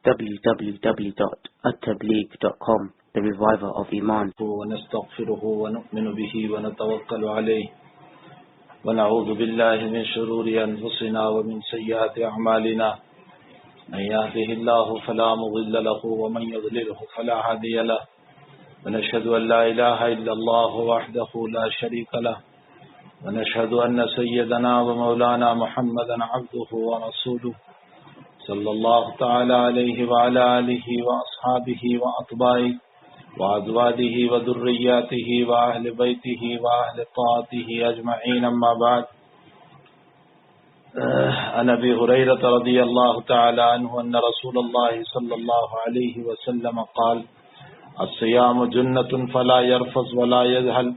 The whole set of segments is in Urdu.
www.attableek.com, the reviver of Iman. ونستغفره ونؤمن به ونتوكل عليه ونعوذ بالله من شرور أنفسنا ومن سيئات أعمالنا من يهده الله فلا مضل له ومن يضلله فلا هادي له ونشهد أن لا إله إلا الله وحده لا شريك له ونشهد أن سيدنا ومولانا محمدا عبده ورسوله صلى الله تعالى عليه وعلى آله وأصحابه وأتباعه وأزواجه وذرياته وأهل بيته وأهل طاعته أجمعين. أما بعد، عن أبي هريرة رضي الله تعالى عنه أن رسول الله صلى الله عليه وسلم قال: الصيام جنة فلا يرفث ولا يذهل،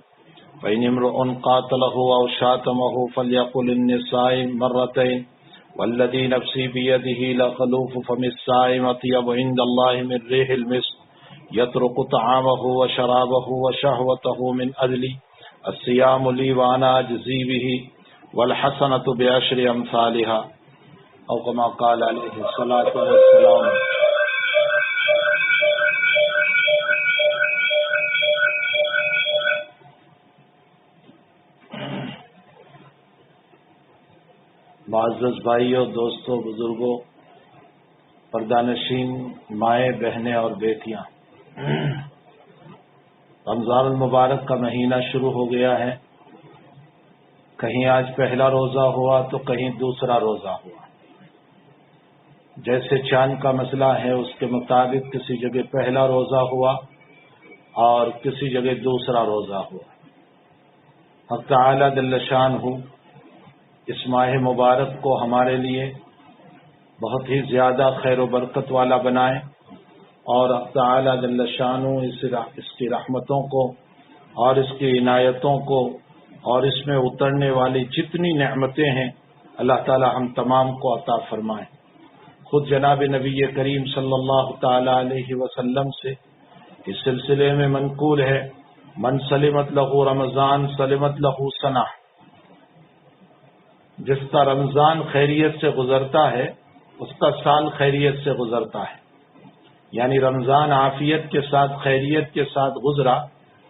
فإن امرؤ قاتله أو شاتمه فليقل إني صائم مرتين، والذي نفسي بيده لخلوف فم الصائم أطيب عند الله من ريح المسك، يترك طعامه وشرابه وشهوته من أجلي، الصيام لي وأنا أجزي به، والحسنة بعشر أمثالها، أو كما قال عليه الصلاة والسلام. معزز بھائیوں، دوستوں، بزرگوں، پردہ-نشین، مائیں، بہنیں اور بیٹیاں، رمضان المبارک کا مہینہ شروع ہو گیا ہے. کہیں آج پہلا روزہ ہوا تو کہیں دوسرا روزہ ہوا. جیسے چاند کا مسئلہ ہے اس کے مطابق کسی جگہ پہلا روزہ ہوا اور کسی جگہ دوسرا روزہ ہوا. حق تعالی جل شانہ اس ماہ مبارک کو ہمارے لیے بہت ہی زیادہ خیر و برکت والا بنائے، اور حق تعالی جل شانہ اس کی رحمتوں کو اور اس کی عنایتوں کو اور اس میں اترنے والی جتنی نعمتیں ہیں اللہ تعالی ہم تمام کو عطا فرمائے. خود جناب نبی کریم صلی اللہ تعالی علیہ وسلم سے اس سلسلے میں منقول ہے: من سلمت لہ رمضان سلمت لہ سنہ. جس کا رمضان خیریت سے گزرتا ہے اس کا سال خیریت سے گزرتا ہے. یعنی رمضان عافیت کے ساتھ، خیریت کے ساتھ گزرا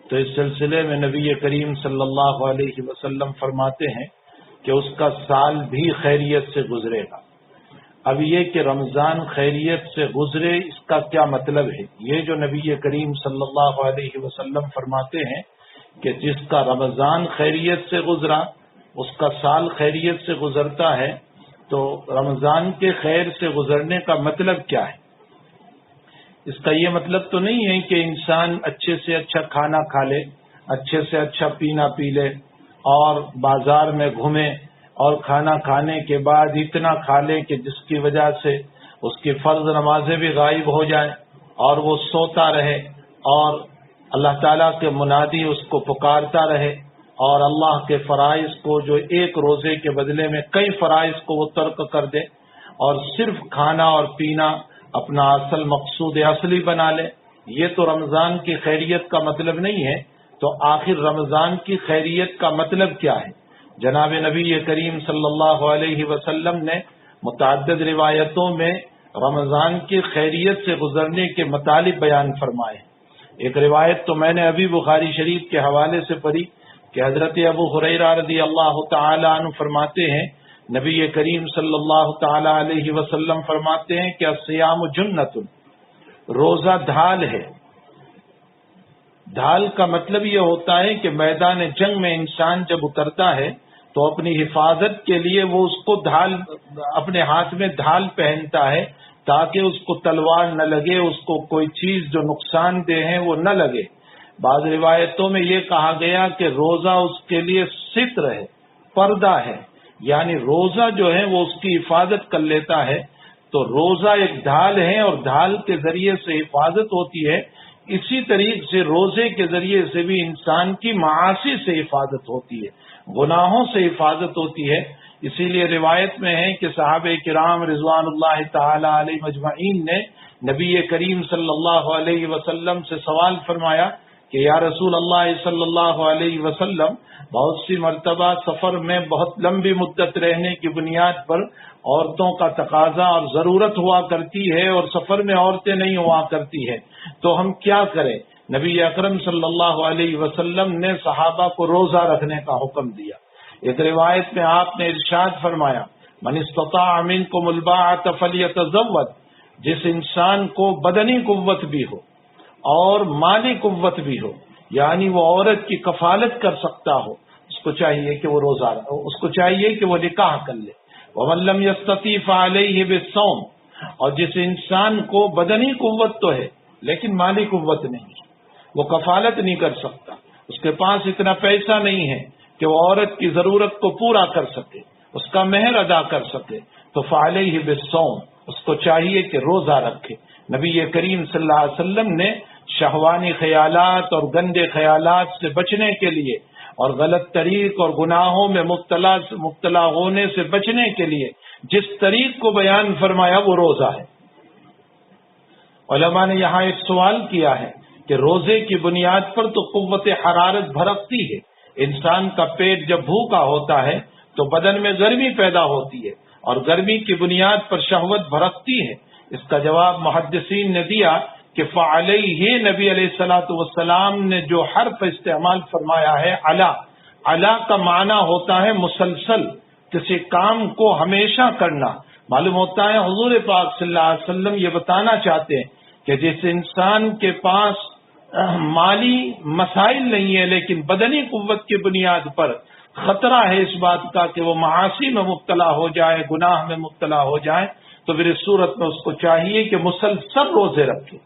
تو اس سلسلے میں نبی کریم صلی اللہ علیہ وسلم فرماتے ہیں کہ اس کا سال بھی خیریت سے گزرے گا. اب یہ کہ رمضان خیریت سے گزرے، اس کا کیا مطلب ہے؟ یہ جو نبی کریم صلی اللہ علیہ وسلم فرماتے ہیں کہ جس کا رمضان خیریت سے گزرا اس کا سال خیریت سے گزرتا ہے، تو رمضان کے خیر سے گزرنے کا مطلب کیا ہے؟ اس کا یہ مطلب تو نہیں ہے کہ انسان اچھے سے اچھا کھانا کھا لے، اچھے سے اچھا پینا پی لے اور بازار میں گھومے اور کھانا کھانے کے بعد اتنا کھا لے کہ جس کی وجہ سے اس کی فرض نمازیں بھی غائب ہو جائیں اور وہ سوتا رہے اور اللہ تعالیٰ کے منادی اس کو پکارتا رہے، اور اللہ کے فرائض کو جو ایک روزے کے بدلے میں کئی فرائض کو وہ ترک کر دے اور صرف کھانا اور پینا اپنا اصل مقصود اصلی بنا لے. یہ تو رمضان کی خیریت کا مطلب نہیں ہے. تو آخر رمضان کی خیریت کا مطلب کیا ہے؟ جناب نبی کریم صلی اللہ علیہ وسلم نے متعدد روایتوں میں رمضان کی خیریت سے گزرنے کے مطالب بیان فرمائے. ایک روایت تو میں نے ابھی بخاری شریف کے حوالے سے پڑھی کہ حضرت ابو ہریرہ رضی اللہ تعالی عنہ فرماتے ہیں نبی کریم صلی اللہ تعالی علیہ وسلم فرماتے ہیں کہ الصیام جنۃ، روزہ ڈھال ہے. ڈھال کا مطلب یہ ہوتا ہے کہ میدان جنگ میں انسان جب اترتا ہے تو اپنی حفاظت کے لیے وہ اس کو ڈھال، اپنے ہاتھ میں ڈھال پہنتا ہے تاکہ اس کو تلوار نہ لگے، اس کو کوئی چیز جو نقصان دہ ہے وہ نہ لگے. بعض روایتوں میں یہ کہا گیا کہ روزہ اس کے لیے ستر ہے، پردہ ہے، یعنی روزہ جو ہے وہ اس کی حفاظت کر لیتا ہے. تو روزہ ایک ڈھال ہے اور ڈھال کے ذریعے سے حفاظت ہوتی ہے. اسی طریقے سے روزے کے ذریعے سے بھی انسان کی معاصی سے حفاظت ہوتی ہے، گناہوں سے حفاظت ہوتی ہے. اسی لیے روایت میں ہے کہ صحابہ کرام رضوان اللہ تعالی علیہ مجمعین نے نبی کریم صلی اللہ علیہ وسلم سے سوال فرمایا کہ یا رسول اللہ صلی اللہ علیہ وسلم، بہت سی مرتبہ سفر میں بہت لمبی مدت رہنے کی بنیاد پر عورتوں کا تقاضا اور ضرورت ہوا کرتی ہے اور سفر میں عورتیں نہیں ہوا کرتی ہے، تو ہم کیا کریں؟ نبی اکرم صلی اللہ علیہ وسلم نے صحابہ کو روزہ رکھنے کا حکم دیا۔ ایک روایت میں آپ نے ارشاد فرمایا، من استطاع منکم الباءۃ فلیتزوج، جس انسان کو بدنی قوت بھی ہو اور مالی قوت بھی ہو، یعنی وہ عورت کی کفالت کر سکتا ہو، اس کو چاہیے کہ وہ روزہ، اس کو چاہیے کہ وہ نکاح کر لے۔ ومن لم یستطیع فعلیہ بالصوم، اور جس انسان کو بدنی قوت تو ہے لیکن مالی قوت نہیں، وہ کفالت نہیں کر سکتا، اس کے پاس اتنا پیسہ نہیں ہے کہ وہ عورت کی ضرورت کو پورا کر سکے، اس کا مہر ادا کر سکے، تو فعلیہ بالصوم، اس کو چاہیے کہ روزہ رکھے۔ نبی کریم صلی اللہ علیہ وسلم نے شہوانی خیالات اور گندے خیالات سے بچنے کے لیے اور غلط طریق اور گناہوں میں مبتلا ہونے سے بچنے کے لیے جس طریق کو بیان فرمایا وہ روزہ ہے۔ علماء نے یہاں ایک سوال کیا ہے کہ روزے کی بنیاد پر تو قوت حرارت بھڑکتی ہے، انسان کا پیٹ جب بھوکا ہوتا ہے تو بدن میں گرمی پیدا ہوتی ہے اور گرمی کی بنیاد پر شہوت بھڑکتی ہے۔ اس کا جواب محدثین نے دیا کہ فعلیہ، نبی علیہ الصلوۃ والسلام نے جو حرف استعمال فرمایا ہے علا کا معنی ہوتا ہے مسلسل، کسی کام کو ہمیشہ کرنا۔ معلوم ہوتا ہے حضور پاک صلی اللہ علیہ وسلم یہ بتانا چاہتے ہیں کہ جس انسان کے پاس مالی مسائل نہیں ہے لیکن بدنی قوت کی بنیاد پر خطرہ ہے اس بات کا کہ وہ معاصی میں مبتلا ہو جائے، گناہ میں مبتلا ہو جائے، تو پھر اس صورت میں اس کو چاہیے کہ مسلسل روزے رکھے۔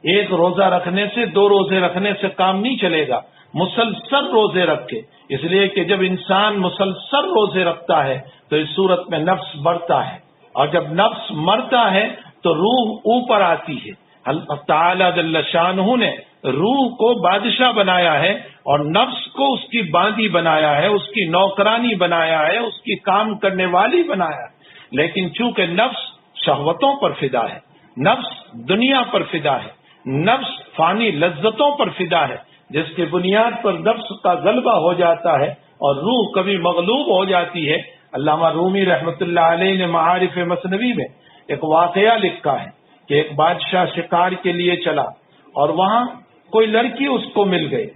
ایک روزہ رکھنے سے، دو روزے رکھنے سے کام نہیں چلے گا، مسلسل روزے رکھے، اس لیے کہ جب انسان مسلسل روزے رکھتا ہے تو اس صورت میں نفس بڑھتا ہے، اور جب نفس مرتا ہے تو روح اوپر آتی ہے۔ اللہ تعالیٰ جل شانہ نے روح کو بادشاہ بنایا ہے اور نفس کو اس کی باندی بنایا ہے، اس کی نوکرانی بنایا ہے، اس کی کام کرنے والی بنایا ہے، لیکن چونکہ نفس شہوتوں پر فدا ہے، نفس دنیا پر فدا ہے، نفس فانی لذتوں پر فدا ہے، جس کی بنیاد پر نفس کا غلبہ ہو جاتا ہے اور روح کبھی مغلوب ہو جاتی ہے۔ علامہ رومی رحمۃ اللہ علیہ نے معارف مثنوی میں ایک واقعہ لکھا ہے کہ ایک بادشاہ شکار کے لیے چلا اور وہاں کوئی لڑکی اس کو مل گئی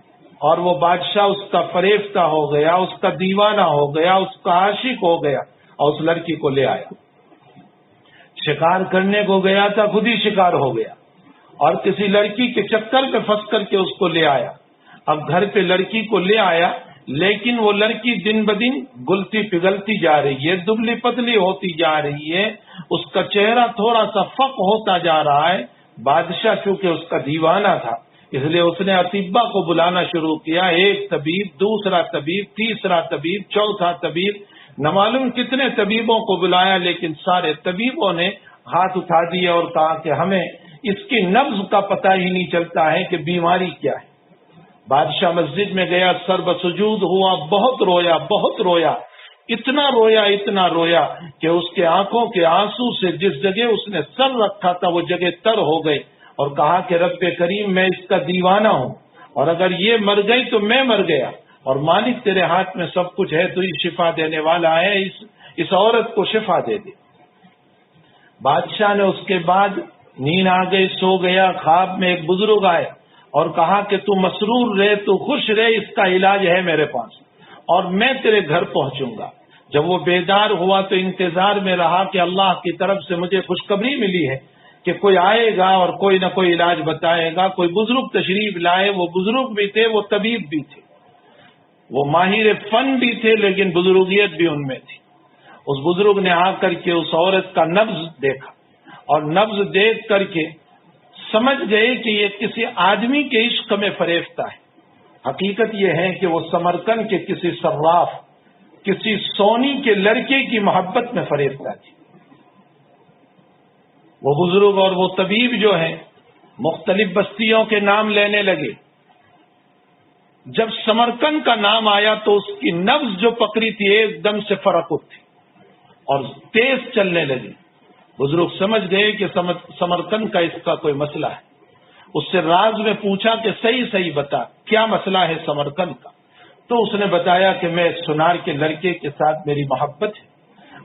اور وہ بادشاہ اس کا فریفتہ ہو گیا، اس کا دیوانہ ہو گیا، اس کا عاشق ہو گیا اور اس لڑکی کو لے آیا۔ شکار کرنے کو گیا تھا، خود ہی شکار ہو گیا اور کسی لڑکی کے چکر میں پھنس کر کے اس کو لے آیا۔ اب گھر پہ لڑکی کو لے آیا، لیکن وہ لڑکی دن بدن گلتی پگھلتی جا رہی ہے، دبلی پتلی ہوتی جا رہی ہے، اس کا چہرہ تھوڑا سا فق ہوتا جا رہا ہے۔ بادشاہ چونکہ اس کا دیوانہ تھا اس لیے اس نے اطباء کو بلانا شروع کیا، ایک طبیب، دوسرا طبیب، تیسرا طبیب، چوتھا طبیب، نہ معلوم کتنے طبیبوں کو بلایا، لیکن سارے طبیبوں نے ہاتھ اٹھا دیے اور کہا کہ ہمیں اس کی نبض کا پتہ ہی نہیں چلتا ہے کہ بیماری کیا ہے۔ بادشاہ مسجد میں گیا، سر بسجود ہوا، بہت رویا، بہت رویا، اتنا رویا کہ اس کے آنکھوں کے آنسو سے جس جگہ اس نے سر رکھا تھا وہ جگہ تر ہو گئی، اور کہا کہ رب کریم میں اس کا دیوانہ ہوں، اور اگر یہ مر گئی تو میں مر گیا، اور مالک تیرے ہاتھ میں سب کچھ ہے، تو یہ شفا دینے والا ہے، اس عورت کو شفا دے دے۔ بادشاہ نے اس کے بعد نیند آ گئی، سو گیا، خواب میں ایک بزرگ آئے اور کہا کہ تو مسرور رہے، تو خوش رہے، اس کا علاج ہے میرے پاس اور میں تیرے گھر پہنچوں گا۔ جب وہ بیدار ہوا تو انتظار میں رہا کہ اللہ کی طرف سے مجھے خوشخبری ملی ہے کہ کوئی آئے گا اور کوئی نہ کوئی علاج بتائے گا، کوئی بزرگ تشریف لائے۔ وہ بزرگ بھی تھے، وہ طبیب بھی تھے، وہ ماہر فن بھی تھے، لیکن بزرگیت بھی ان میں تھی۔ اس بزرگ نے آ کر کے اس عورت کا نبض دیکھا اور نبض دیکھ کر کے سمجھ گئے کہ یہ کسی آدمی کے عشق میں فریفتہ ہے۔ حقیقت یہ ہے کہ وہ سمرقند کے کسی صراف، کسی سونی کے لڑکے کی محبت میں فریفتہ تھی۔ وہ بزرگ اور وہ طبیب جو ہیں مختلف بستیوں کے نام لینے لگے۔ جب سمرقند کا نام آیا تو اس کی نبض جو پکڑی تھی ایک دم سے فرق اٹھی اور تیز چلنے لگی۔ بزرگ سمجھ گئے کہ سمرقند کا اس کا کوئی مسئلہ ہے۔ اس سے راز میں پوچھا کہ صحیح صحیح بتا کیا مسئلہ ہے سمرقند کا، تو اس نے بتایا کہ میں سنار کے لڑکے کے ساتھ میری محبت ہے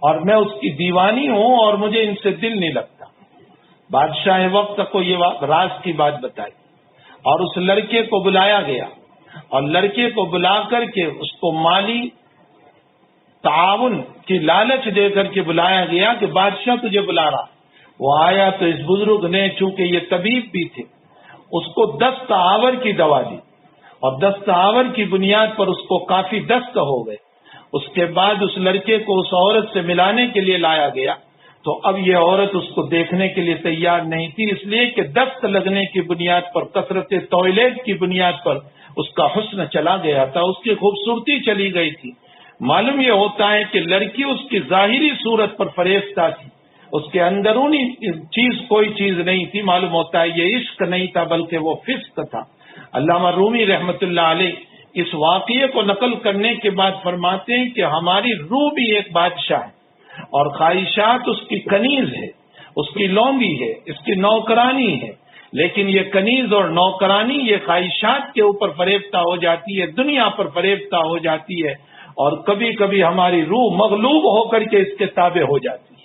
اور میں اس کی دیوانی ہوں اور مجھے ان سے دل نہیں لگتا۔ بادشاہ وقت کو یہ راز کی بات بتائی اور اس لڑکے کو بلایا گیا اور لڑکے کو بلا کر کے اس کو مالی تعاون کی لالچ دے کر کے بلایا گیا کہ بادشاہ تجھے بلا رہا۔ وہ آیا تو اس بزرگ نے، چونکہ یہ طبیب بھی تھے، اس کو دست آور کی دوا دی اور دست آور کی بنیاد پر اس کو کافی دست ہو گئے۔ اس کے بعد اس لڑکے کو اس عورت سے ملانے کے لیے لایا گیا تو اب یہ عورت اس کو دیکھنے کے لیے تیار نہیں تھی، اس لیے کہ دست لگنے کی بنیاد پر، کثرت ٹوائلٹ کی بنیاد پر اس کا حسن چلا گیا تھا، اس کی خوبصورتی چلی گئی تھی۔ معلوم یہ ہوتا ہے کہ لڑکی اس کی ظاہری صورت پر فریفتہ تھی، اس کے اندرونی چیز کوئی چیز نہیں تھی۔ معلوم ہوتا ہے یہ عشق نہیں تھا بلکہ وہ فسق تھا۔ علامہ رومی رحمت اللہ علیہ اس واقعے کو نقل کرنے کے بعد فرماتے ہیں کہ ہماری روح بھی ایک بادشاہ ہے اور خواہشات اس کی کنیز ہے، اس کی لونگی ہے، اس کی نوکرانی ہے، لیکن یہ کنیز اور نوکرانی یہ خواہشات کے اوپر فریفتہ ہو جاتی ہے، دنیا پر فریفتہ ہو جاتی ہے اور کبھی کبھی ہماری روح مغلوب ہو کر کے اس کے تابع ہو جاتی ہے۔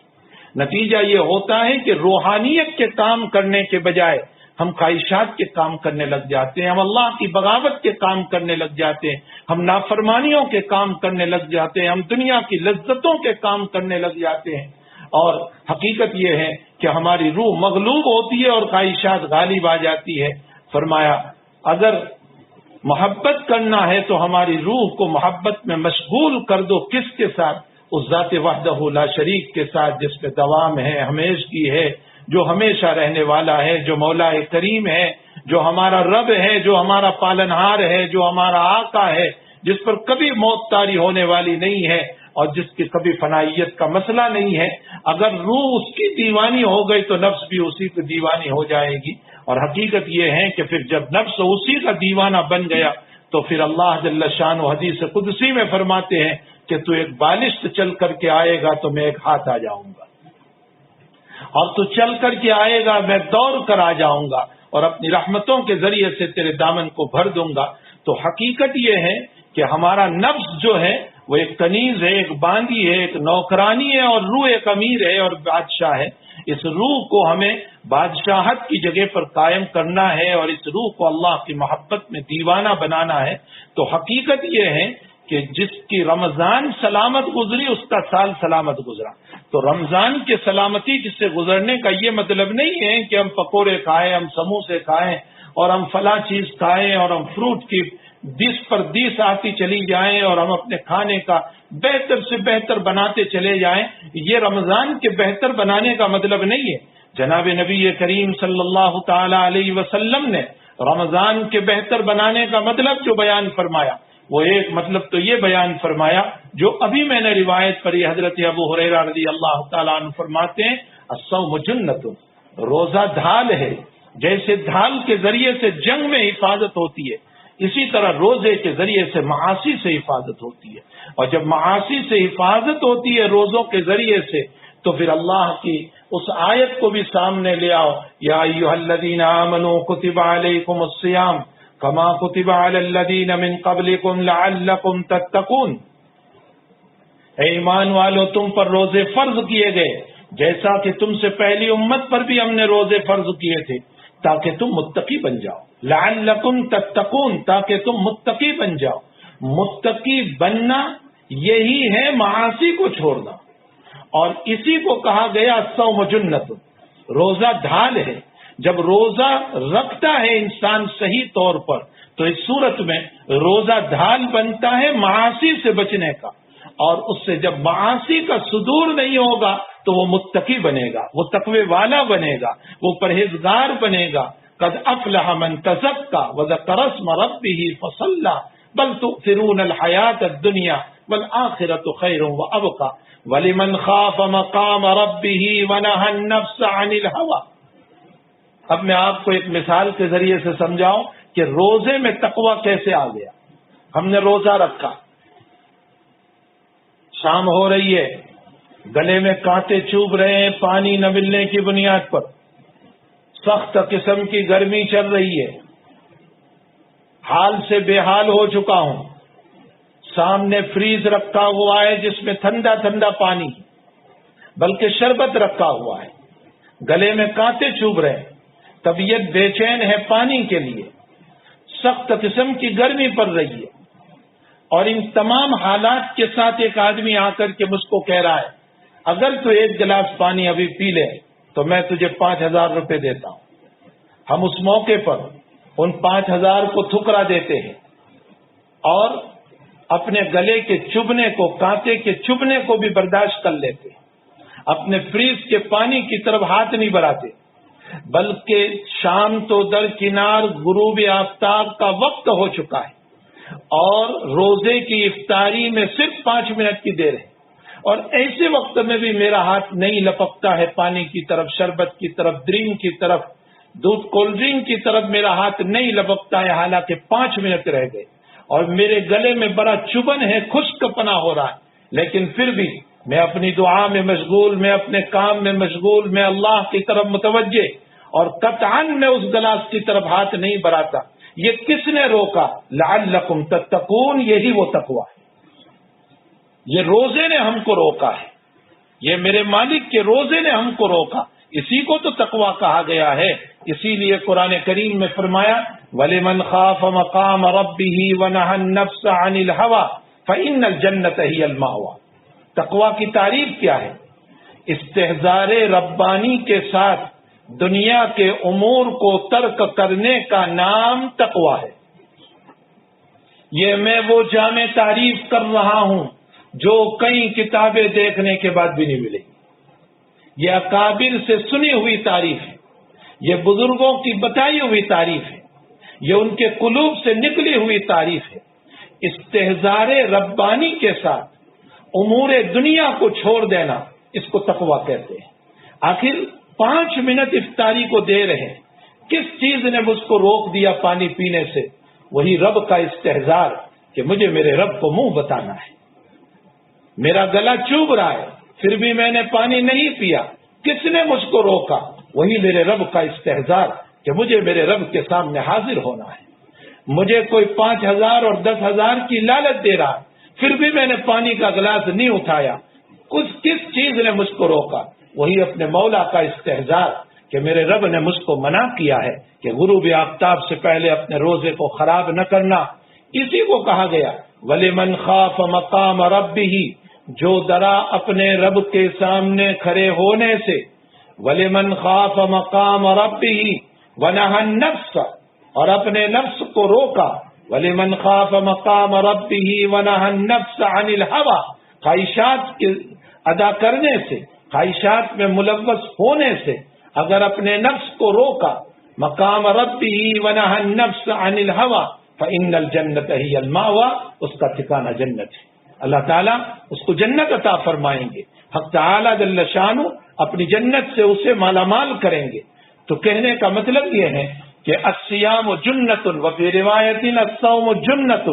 نتیجہ یہ ہوتا ہے کہ روحانیت کے کام کرنے کے بجائے ہم خواہشات کے کام کرنے لگ جاتے ہیں، ہم اللہ کی بغاوت کے کام کرنے لگ جاتے ہیں، ہم نافرمانیوں کے کام کرنے لگ جاتے ہیں، ہم دنیا کی لذتوں کے کام کرنے لگ جاتے ہیں، اور حقیقت یہ ہے کہ ہماری روح مغلوب ہوتی ہے اور خواہشات غالب آ جاتی ہے۔ فرمایا اگر محبت کرنا ہے تو ہماری روح کو محبت میں مشغول کر دو، کس کے ساتھ؟ اس ذات وحدہ لا شریک کے ساتھ جس پہ دوام ہے، ہمیشگی ہے، جو ہمیشہ رہنے والا ہے، جو مولا کریم ہے، جو ہمارا رب ہے، جو ہمارا پالنہار ہے، جو ہمارا آقا ہے، جس پر کبھی موت طاری ہونے والی نہیں ہے اور جس کی کبھی فنائیت کا مسئلہ نہیں ہے۔ اگر روح اس کی دیوانی ہو گئی تو نفس بھی اسی کی دیوانی ہو جائے گی، اور حقیقت یہ ہے کہ پھر جب نفس اسی کا دیوانہ بن گیا تو پھر اللہ جل شان و حدیث قدسی میں فرماتے ہیں کہ تو ایک بالشت چل کر کے آئے گا تو میں ایک ہاتھ آ جاؤں گا، اور تو چل کر کے آئے گا میں دوڑ کر آ جاؤں گا اور اپنی رحمتوں کے ذریعے سے تیرے دامن کو بھر دوں گا۔ تو حقیقت یہ ہے کہ ہمارا نفس جو ہے وہ ایک کنیز ہے، ایک باندی ہے، ایک نوکرانی ہے، اور روح ایک امیر ہے اور بادشاہ ہے۔ اس روح کو ہمیں بادشاہت کی جگہ پر قائم کرنا ہے اور اس روح کو اللہ کی محبت میں دیوانہ بنانا ہے۔ تو حقیقت یہ ہے کہ جس کی رمضان سلامت گزری اس کا سال سلامت گزرا۔ تو رمضان کے سلامتی سے گزرنے کا یہ مطلب نہیں ہے کہ ہم پکوڑے کھائیں، ہم سموسے کھائیں اور ہم فلاں چیز کھائیں اور ہم فروٹ کی 20 پر 20 آتی چلی جائیں اور ہم اپنے کھانے کا بہتر سے بہتر بناتے چلے جائیں۔ یہ رمضان کے بہتر بنانے کا مطلب نہیں ہے۔ جناب نبی کریم صلی اللہ تعالی علیہ وسلم نے رمضان کے بہتر بنانے کا مطلب جو بیان فرمایا وہ ایک مطلب تو یہ بیان فرمایا جو ابھی میں نے روایت پڑھی، حضرت ابو ہریرہ رضی اللہ تعالیٰ عنہ فرماتے ہیں الصوم جنۃ، روزہ ڈھال ہے۔ جیسے ڈھال کے ذریعے سے جنگ میں حفاظت ہوتی ہے، اسی طرح روزے کے ذریعے سے معاصی سے حفاظت ہوتی ہے، اور جب معاصی سے حفاظت ہوتی ہے روزوں کے ذریعے سے تو پھر اللہ کی اس آیت کو بھی سامنے لے آؤ، یا ایھا الذین آمنوا کتب علیکم الصیام کما کتب علی الذین من قبلکم لعلکم تتقون، اے ایمان والو تم پر روزے فرض کیے گئے جیسا کہ تم سے پہلی امت پر بھی ہم نے روزے فرض کیے تھے تاکہ تم متقی بن جاؤ، لعلکم تتقون، تاکہ تم متقی بن جاؤ۔ متقی بننا یہی ہے معاصی کو چھوڑنا، اور اسی کو کہا گیا الصوم جنۃ، روزہ ڈھال ہے۔ جب روزہ رکھتا ہے انسان صحیح طور پر تو اس صورت میں روزہ ڈھال بنتا ہے معاصی سے بچنے کا، اور اس سے جب معاصی کا صدور نہیں ہوگا تو وہ متقی بنے گا، وہ تقوی والا بنے گا، وہ پرہیزگار بنے گا۔ قد افلح من تزکا وذکر اسم ربہ فصلی بل تؤثرون الحیاۃ الدنیا والآخرۃ خیر وابقی ولمن خاف مقام ربہ ونہى النفس عن الہوى۔ اب میں آپ کو ایک مثال کے ذریعے سے سمجھاؤں کہ روزے میں تقوی کیسے آ گیا۔ ہم نے روزہ رکھا، شام ہو رہی ہے، گلے میں کانٹے چوبھ رہے ہیں پانی نہ ملنے کی بنیاد پر، سخت قسم کی گرمی چل رہی ہے، حال سے بے حال ہو چکا ہوں، سامنے فریز رکھا ہوا ہے جس میں ٹھنڈا ٹھنڈا پانی، بلکہ شربت رکھا ہوا ہے، گلے میں کانٹے چبھ رہے ہیں، طبیعت بے چین ہے پانی کے لیے، سخت قسم کی گرمی پڑ رہی ہے، اور ان تمام حالات کے ساتھ ایک آدمی آ کر کے مجھ کو کہہ رہا ہے اگر تو ایک گلاس پانی ابھی پی لے تو میں تجھے 5,000 روپے دیتا ہوں۔ ہم اس موقع پر ان 5,000 کو ٹھکرا دیتے ہیں اور اپنے گلے کے چبھنے کو، کانٹے کے چبھنے کو بھی برداشت کر لیتے ہیں، اپنے فریز کے پانی کی طرف ہاتھ نہیں بڑھاتے، بلکہ شام تو درکنار غروب آفتاب کا وقت ہو چکا ہے اور روزے کی افطاری میں صرف 5 منٹ کی دیر ہے، اور ایسے وقت میں بھی میرا ہاتھ نہیں لپکتا ہے پانی کی طرف، شربت کی طرف، ڈرنک کی طرف، دودھ کولڈ ڈرنک کی طرف میرا ہاتھ نہیں لپکتا ہے، حالانکہ 5 منٹ رہ گئے اور میرے گلے میں بڑا چبھن ہے، خشک پنا ہو رہا ہے، لیکن پھر بھی میں اپنی دعا میں مشغول، میں اپنے کام میں مشغول، میں اللہ کی طرف متوجہ، اور قطعاً میں اس گلاس کی طرف ہاتھ نہیں بڑھاتا۔ یہ کس نے روکا؟ لعلکم تتقون، یہی وہ تقویٰ ہے، یہ روزے نے ہم کو روکا ہے، یہ میرے مالک کے روزے نے ہم کو روکا، اسی کو تو تقویٰ کہا گیا ہے۔ اسی لیے قرآن کریم میں فرمایا وَلِمَنْ خَافَ مَقَامَ رَبِّهِ وَنَهَى النَّفْسَ عَنِ الْهَوَىٰ فَإِنَّ الْجَنَّةَ هِيَ الْمَأْوَىٰ۔ تقویٰ کی تعریف کیا ہے؟ استحضار ربانی کے ساتھ دنیا کے امور کو ترک کرنے کا نام تقویٰ ہے۔ یہ میں وہ جامع تعریف کر رہا ہوں جو کئی کتابیں دیکھنے کے بعد بھی نہیں ملے، یہ اکابر سے سنی ہوئی تعریف ہے، یہ بزرگوں کی بتائی ہوئی تعریف ہے، یہ ان کے قلوب سے نکلی ہوئی تعریف ہے۔ استحضار ربانی کے ساتھ امور دنیا کو چھوڑ دینا، اس کو تقویٰ کہتے ہیں۔ آخر 5 منٹ افطاری کو دے رہے ہیں، کس چیز نے مجھ کو روک دیا پانی پینے سے؟ وہی رب کا استحضار کہ مجھے میرے رب کو منہ بتانا ہے، میرا گلا چوب رہا ہے پھر بھی میں نے پانی نہیں پیا، کس نے مجھ کو روکا؟ وہی میرے رب کا استحضار کہ مجھے میرے رب کے سامنے حاضر ہونا ہے۔ مجھے کوئی 5,000 اور 10,000 کی لالچ دے رہا ہے پھر بھی میں نے پانی کا گلاس نہیں اٹھایا، کس چیز نے مجھ کو روکا؟ وہی اپنے مولا کا استحضار کہ میرے رب نے مجھ کو منع کیا ہے کہ غروب آفتاب سے پہلے اپنے روزے کو خراب نہ کرنا۔ اسی کو کہا گیا وَلِمَنْ خَافَ مَقَامَ رَبِّهِ، جو ڈرا اپنے رب کے سامنے کھڑے ہونے سے، وَلِمَنْ خَافَ مَقَامَ رَبِّهِ وَنَهَى النَّفْسَ، اور اپنے نفس کو روکا، وَلِمَنْ خَافَ مَقَامَ رَبِّهِ وَنَهَى النَّفْسَ عَنِ الْهَوَىٰ، خواہشات کے ادا کرنے سے، خواہشات میں ملوث ہونے سے اگر اپنے نفس کو روکا، مقام ربہ ونہى النفس عن الہوى فإن الجنة هي المأوى، اس کا ٹھکانہ جنت ہے۔ اللہ تعالیٰ اس کو جنت عطا فرمائیں گے، حق تعالیٰ جل شانہ اپنی جنت سے اسے مالا مال کریں گے۔ تو کہنے کا مطلب یہ ہے کہ الصیام جنۃ وفی روایت الصوم جنۃ،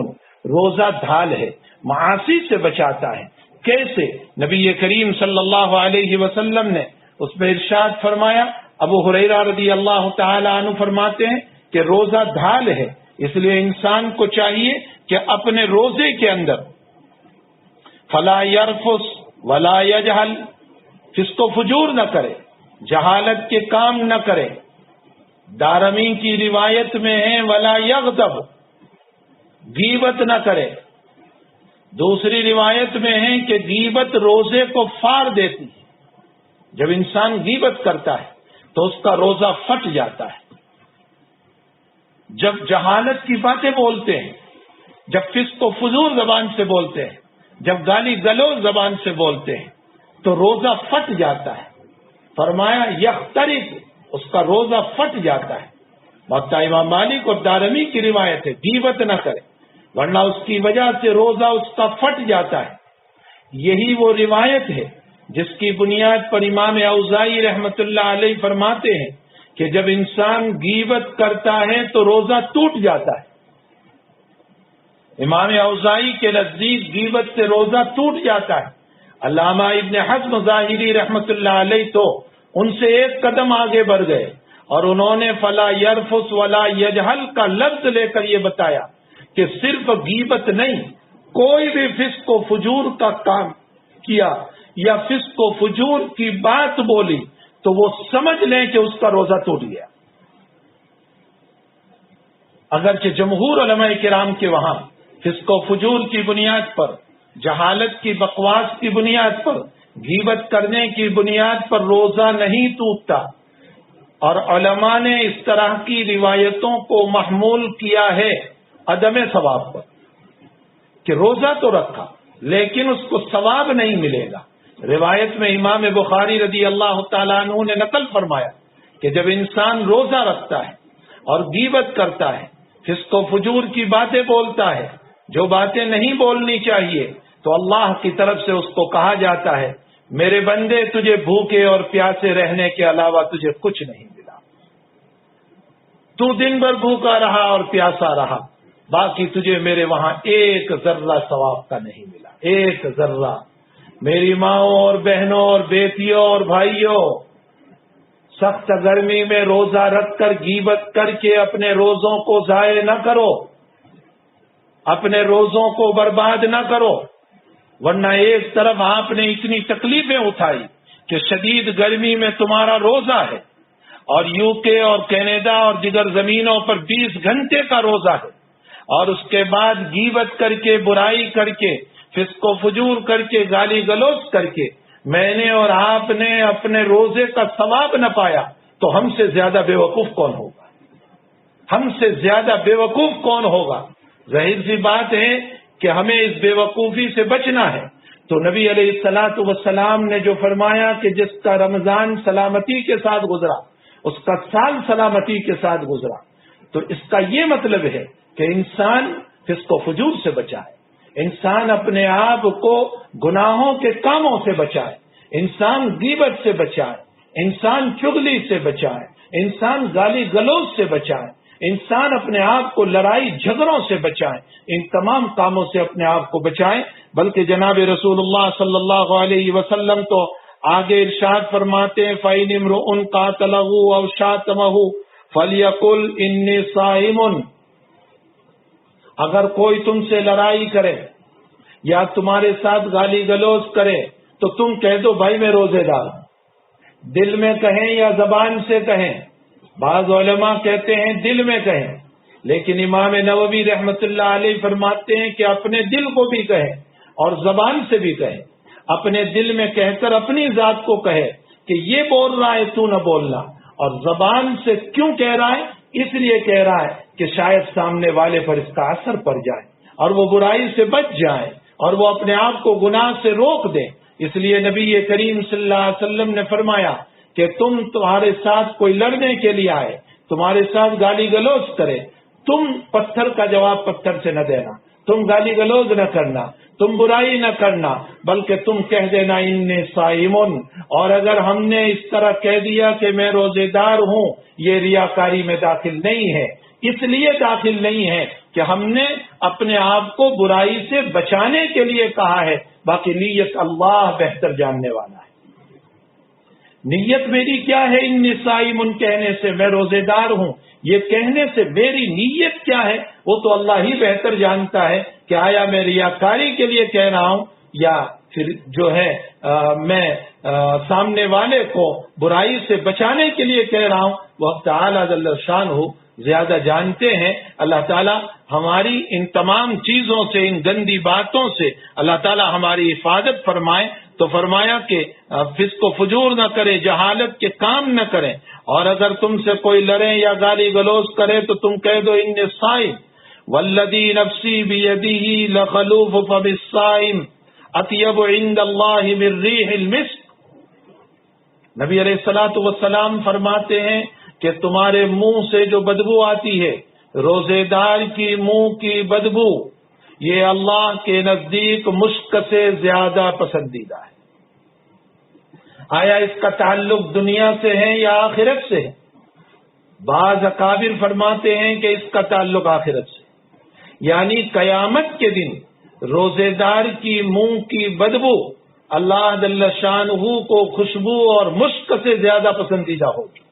روزہ ڈھال ہے، معاصی سے بچاتا ہے۔ کیسے؟ نبی کریم صلی اللہ علیہ وسلم نے اس میں ارشاد فرمایا، ابو ہریرہ رضی اللہ تعالی عنہ فرماتے ہیں کہ روزہ ڈھال ہے، اس لیے انسان کو چاہیے کہ اپنے روزے کے اندر فلا یرفس ولا یجہل، فسق و فجور نہ کرے، جہالت کے کام نہ کرے۔ دارمی کی روایت میں ہے ولا یغضب، غیبت نہ کرے۔ دوسری روایت میں ہے کہ غیبت روزے کو پھاڑ دیتی ہے، جب انسان غیبت کرتا ہے تو اس کا روزہ پھٹ جاتا ہے۔ جب جہالت کی باتیں بولتے ہیں، جب فسق و فجور زبان سے بولتے ہیں، جب گالی گلوچ زبان سے بولتے ہیں تو روزہ پھٹ جاتا ہے۔ فرمایا یخترق، اس کا روزہ پھٹ جاتا ہے۔ موطا امام مالک اور دارمی کی روایت ہے غیبت نہ کرے ورنہ اس کی وجہ سے روزہ اس کا پھٹ جاتا ہے۔ یہی وہ روایت ہے جس کی بنیاد پر امام اوزاعی رحمت اللہ علیہ فرماتے ہیں کہ جب انسان غیبت کرتا ہے تو روزہ ٹوٹ جاتا ہے۔ امام اوزاعی کے نزدیک غیبت سے روزہ ٹوٹ جاتا ہے۔ علامہ ابن حزم ظاہری رحمت اللہ علیہ تو ان سے ایک قدم آگے بڑھ گئے اور انہوں نے فلا یرفس ولا یجہل کا لفظ لے کر یہ بتایا کہ صرف غیبت نہیں، کوئی بھی فسق و فجور کا کام کیا یا فسق و فجور کی بات بولی تو وہ سمجھ لیں کہ اس کا روزہ ٹوٹ گیا. اگرچہ جمہور علماء کرام کے وہاں فسق و فجور کی بنیاد پر، جہالت کی بکواس کی بنیاد پر، غیبت کرنے کی بنیاد پر روزہ نہیں ٹوٹتا، اور علماء نے اس طرح کی روایتوں کو محمول کیا ہے عدم ثواب پر، کہ روزہ تو رکھا لیکن اس کو ثواب نہیں ملے گا. روایت میں امام بخاری رضی اللہ تعالیٰ عنہ نے نقل فرمایا کہ جب انسان روزہ رکھتا ہے اور غیبت کرتا ہے، فسق و فجور کی باتیں بولتا ہے جو باتیں نہیں بولنی چاہیے، تو اللہ کی طرف سے اس کو کہا جاتا ہے میرے بندے تجھے بھوکے اور پیاسے رہنے کے علاوہ تجھے کچھ نہیں ملا، تو دن بھر بھوکا رہا اور پیاسا رہا، باقی تجھے میرے وہاں ایک ذرہ ثواب کا نہیں ملا، ایک ذرہ. میری ماؤں اور بہنوں اور بیٹیوں اور بھائیوں، سخت گرمی میں روزہ رکھ کر غیبت کر کے اپنے روزوں کو ضائع نہ کرو، اپنے روزوں کو برباد نہ کرو، ورنہ ایک طرف آپ نے اتنی تکلیفیں اٹھائی کہ شدید گرمی میں تمہارا روزہ ہے، اور یو کے اور کینیڈا اور دیگر زمینوں پر 20 گھنٹے کا روزہ ہے، اور اس کے بعد غیبت کر کے، برائی کر کے، فسق و فجور کر کے، گالی گلوچ کر کے میں نے اور آپ نے اپنے روزے کا ثواب نہ پایا، تو ہم سے زیادہ بے وقوف کون ہوگا؟ ہم سے زیادہ بے وقوف کون ہوگا؟ ظاہر سی بات ہے کہ ہمیں اس بے وقوفی سے بچنا ہے. تو نبی علیہ الصلوۃ والسلام نے جو فرمایا کہ جس کا رمضان سلامتی کے ساتھ گزرا اس کا سال سلامتی کے ساتھ گزرا، تو اس کا یہ مطلب ہے کہ انسان فسق و فجور سے بچائے، انسان اپنے آپ کو گناہوں کے کاموں سے بچائے، انسان غیبت سے بچائے، انسان چغلی سے بچائے، انسان گالی گلوچ سے بچائے، انسان اپنے آپ کو لڑائی جھگڑوں سے بچائے، ان تمام کاموں سے اپنے آپ کو بچائے. بلکہ جناب رسول اللہ صلی اللہ علیہ وسلم تو آگے ارشاد فرماتے ہیں فَإِنِ امْرُؤٌ قَاتَلَهُ أَوْ شَاتَمَهُ فَلْيَقُلْ إِنِّي صَائِمٌ. اگر کوئی تم سے لڑائی کرے یا تمہارے ساتھ گالی گلوچ کرے تو تم کہہ دو بھائی میں روزے دار ہوں. دل میں کہیں یا زبان سے کہیں، بعض علماء کہتے ہیں دل میں کہیں، لیکن امام نووی رحمت اللہ علیہ فرماتے ہیں کہ اپنے دل کو بھی کہیں اور زبان سے بھی کہیں. اپنے دل میں کہہ کر اپنی ذات کو کہے کہ یہ بول رہا ہے تو نہ بولنا، اور زبان سے کیوں کہہ رہا ہے؟ اس لیے کہہ رہا ہے کہ شاید سامنے والے پر اس کا اثر پڑ جائے اور وہ برائی سے بچ جائے اور وہ اپنے آپ کو گناہ سے روک دیں. اس لیے نبی کریم صلی اللہ علیہ وسلم نے فرمایا کہ تمہارے ساتھ کوئی لڑنے کے لیے آئے، تمہارے ساتھ گالی گلوچ کرے، تم پتھر کا جواب پتھر سے نہ دینا، تم گالی گلوچ نہ کرنا، تم برائی نہ کرنا، بلکہ تم کہہ دینا انی صائمٌ. اور اگر ہم نے اس طرح کہہ دیا کہ میں روزے دار ہوں، یہ ریاکاری میں داخل نہیں ہے. اس لیے داخل نہیں ہے کہ ہم نے اپنے آپ کو برائی سے بچانے کے لیے کہا ہے، باقی نیت اللہ بہتر جاننے والا ہے. نیت میری کیا ہے انی صائمٌ کہنے سے، میں روزے دار ہوں، یہ کہنے سے میری نیت کیا ہے وہ تو اللہ ہی بہتر جانتا ہے کہ آیا میں ریاکاری کے لیے کہہ رہا ہوں یا پھر جو ہے میں سامنے والے کو برائی سے بچانے کے لیے کہہ رہا ہوں. وہ تعالیٰ جل شانہ زیادہ جانتے ہیں. اللہ تعالیٰ ہماری ان تمام چیزوں سے، ان گندی باتوں سے اللہ تعالیٰ ہماری حفاظت فرمائے. تو فرمایا کہ فسق و فجور نہ کرے، جہالت کے کام نہ کریں، اور اگر تم سے کوئی لڑے یا گالی گلوچ کرے تو تم کہہ دو انی صائم والذی نفسی بیدہ لخلوف فم الصائم اطیب عند اللہ من ریح المسک. نبی علیہ الصلوۃ والسلام فرماتے ہیں کہ تمہارے منہ سے جو بدبو آتی ہے، روزے دار کی منہ کی بدبو، یہ اللہ کے نزدیک مشک سے زیادہ پسندیدہ ہے. آیا اس کا تعلق دنیا سے ہے یا آخرت سے ہے؟ بعض اکابر فرماتے ہیں کہ اس کا تعلق آخرت سے، یعنی قیامت کے دن روزے دار کی منہ کی بدبو اللہ جل شانہ کو خوشبو اور مشک سے زیادہ پسندیدہ ہوگی.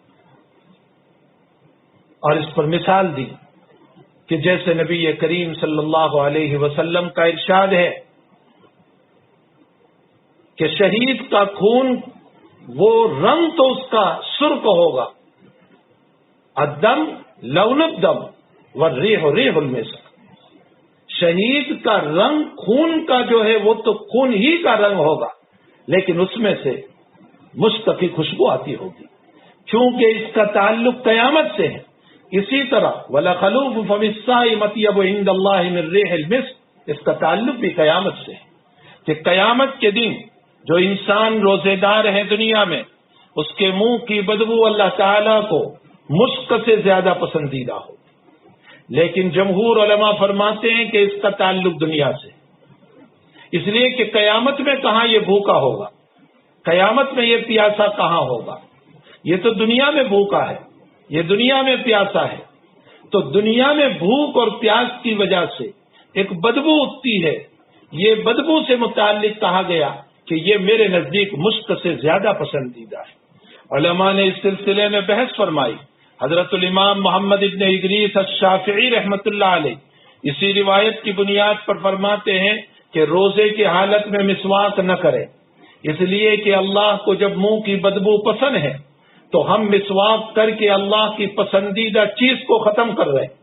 اور اس پر مثال دی کہ جیسے نبی کریم صلی اللہ علیہ وسلم کا ارشاد ہے کہ شہید کا خون وہ رنگ تو اس کا سرخ ہوگا، الدم لون الدم والریح ریح المسک، شہید کا رنگ خون کا جو ہے وہ تو خون ہی کا رنگ ہوگا، لیکن اس میں سے مشک کی خوشبو آتی ہوگی، کیونکہ اس کا تعلق قیامت سے ہے۔ اسی طرح وَلَخَلُوفُ فَمِ الصَّائِمِ أَطْيَبُ عِندَ اللَّهِ مِن رِّيحِ الْمِسْكِ، اس کا تعلق بھی قیامت سے ہے کہ قیامت کے دن جو انسان روزے دار ہے دنیا میں، اس کے منہ کی بدبو اللہ تعالیٰ کو مشک سے زیادہ پسندیدہ ہو، لیکن جمہور علماء فرماتے ہیں کہ اس کا تعلق دنیا سے، اس لیے کہ قیامت میں کہاں یہ بھوکا ہوگا، قیامت میں یہ پیاسا کہاں ہوگا، یہ تو دنیا میں بھوکا ہے، یہ دنیا میں پیاسا ہے، تو دنیا میں بھوک اور پیاس کی وجہ سے ایک بدبو اٹھتی ہے، یہ بدبو سے متعلق کہا گیا کہ یہ میرے نزدیک مشک سے زیادہ پسندیدہ ہے۔ علماء نے اس سلسلے میں بحث فرمائی، حضرت الامام محمد ابن ادریس الشافعی رحمۃ اللہ علیہ اسی روایت کی بنیاد پر فرماتے ہیں کہ روزے کی حالت میں مسواک نہ کرے، اس لیے کہ اللہ کو جب منہ کی بدبو پسند ہے تو ہم مسواک کر کے اللہ کی پسندیدہ چیز کو ختم کر رہے ہیں۔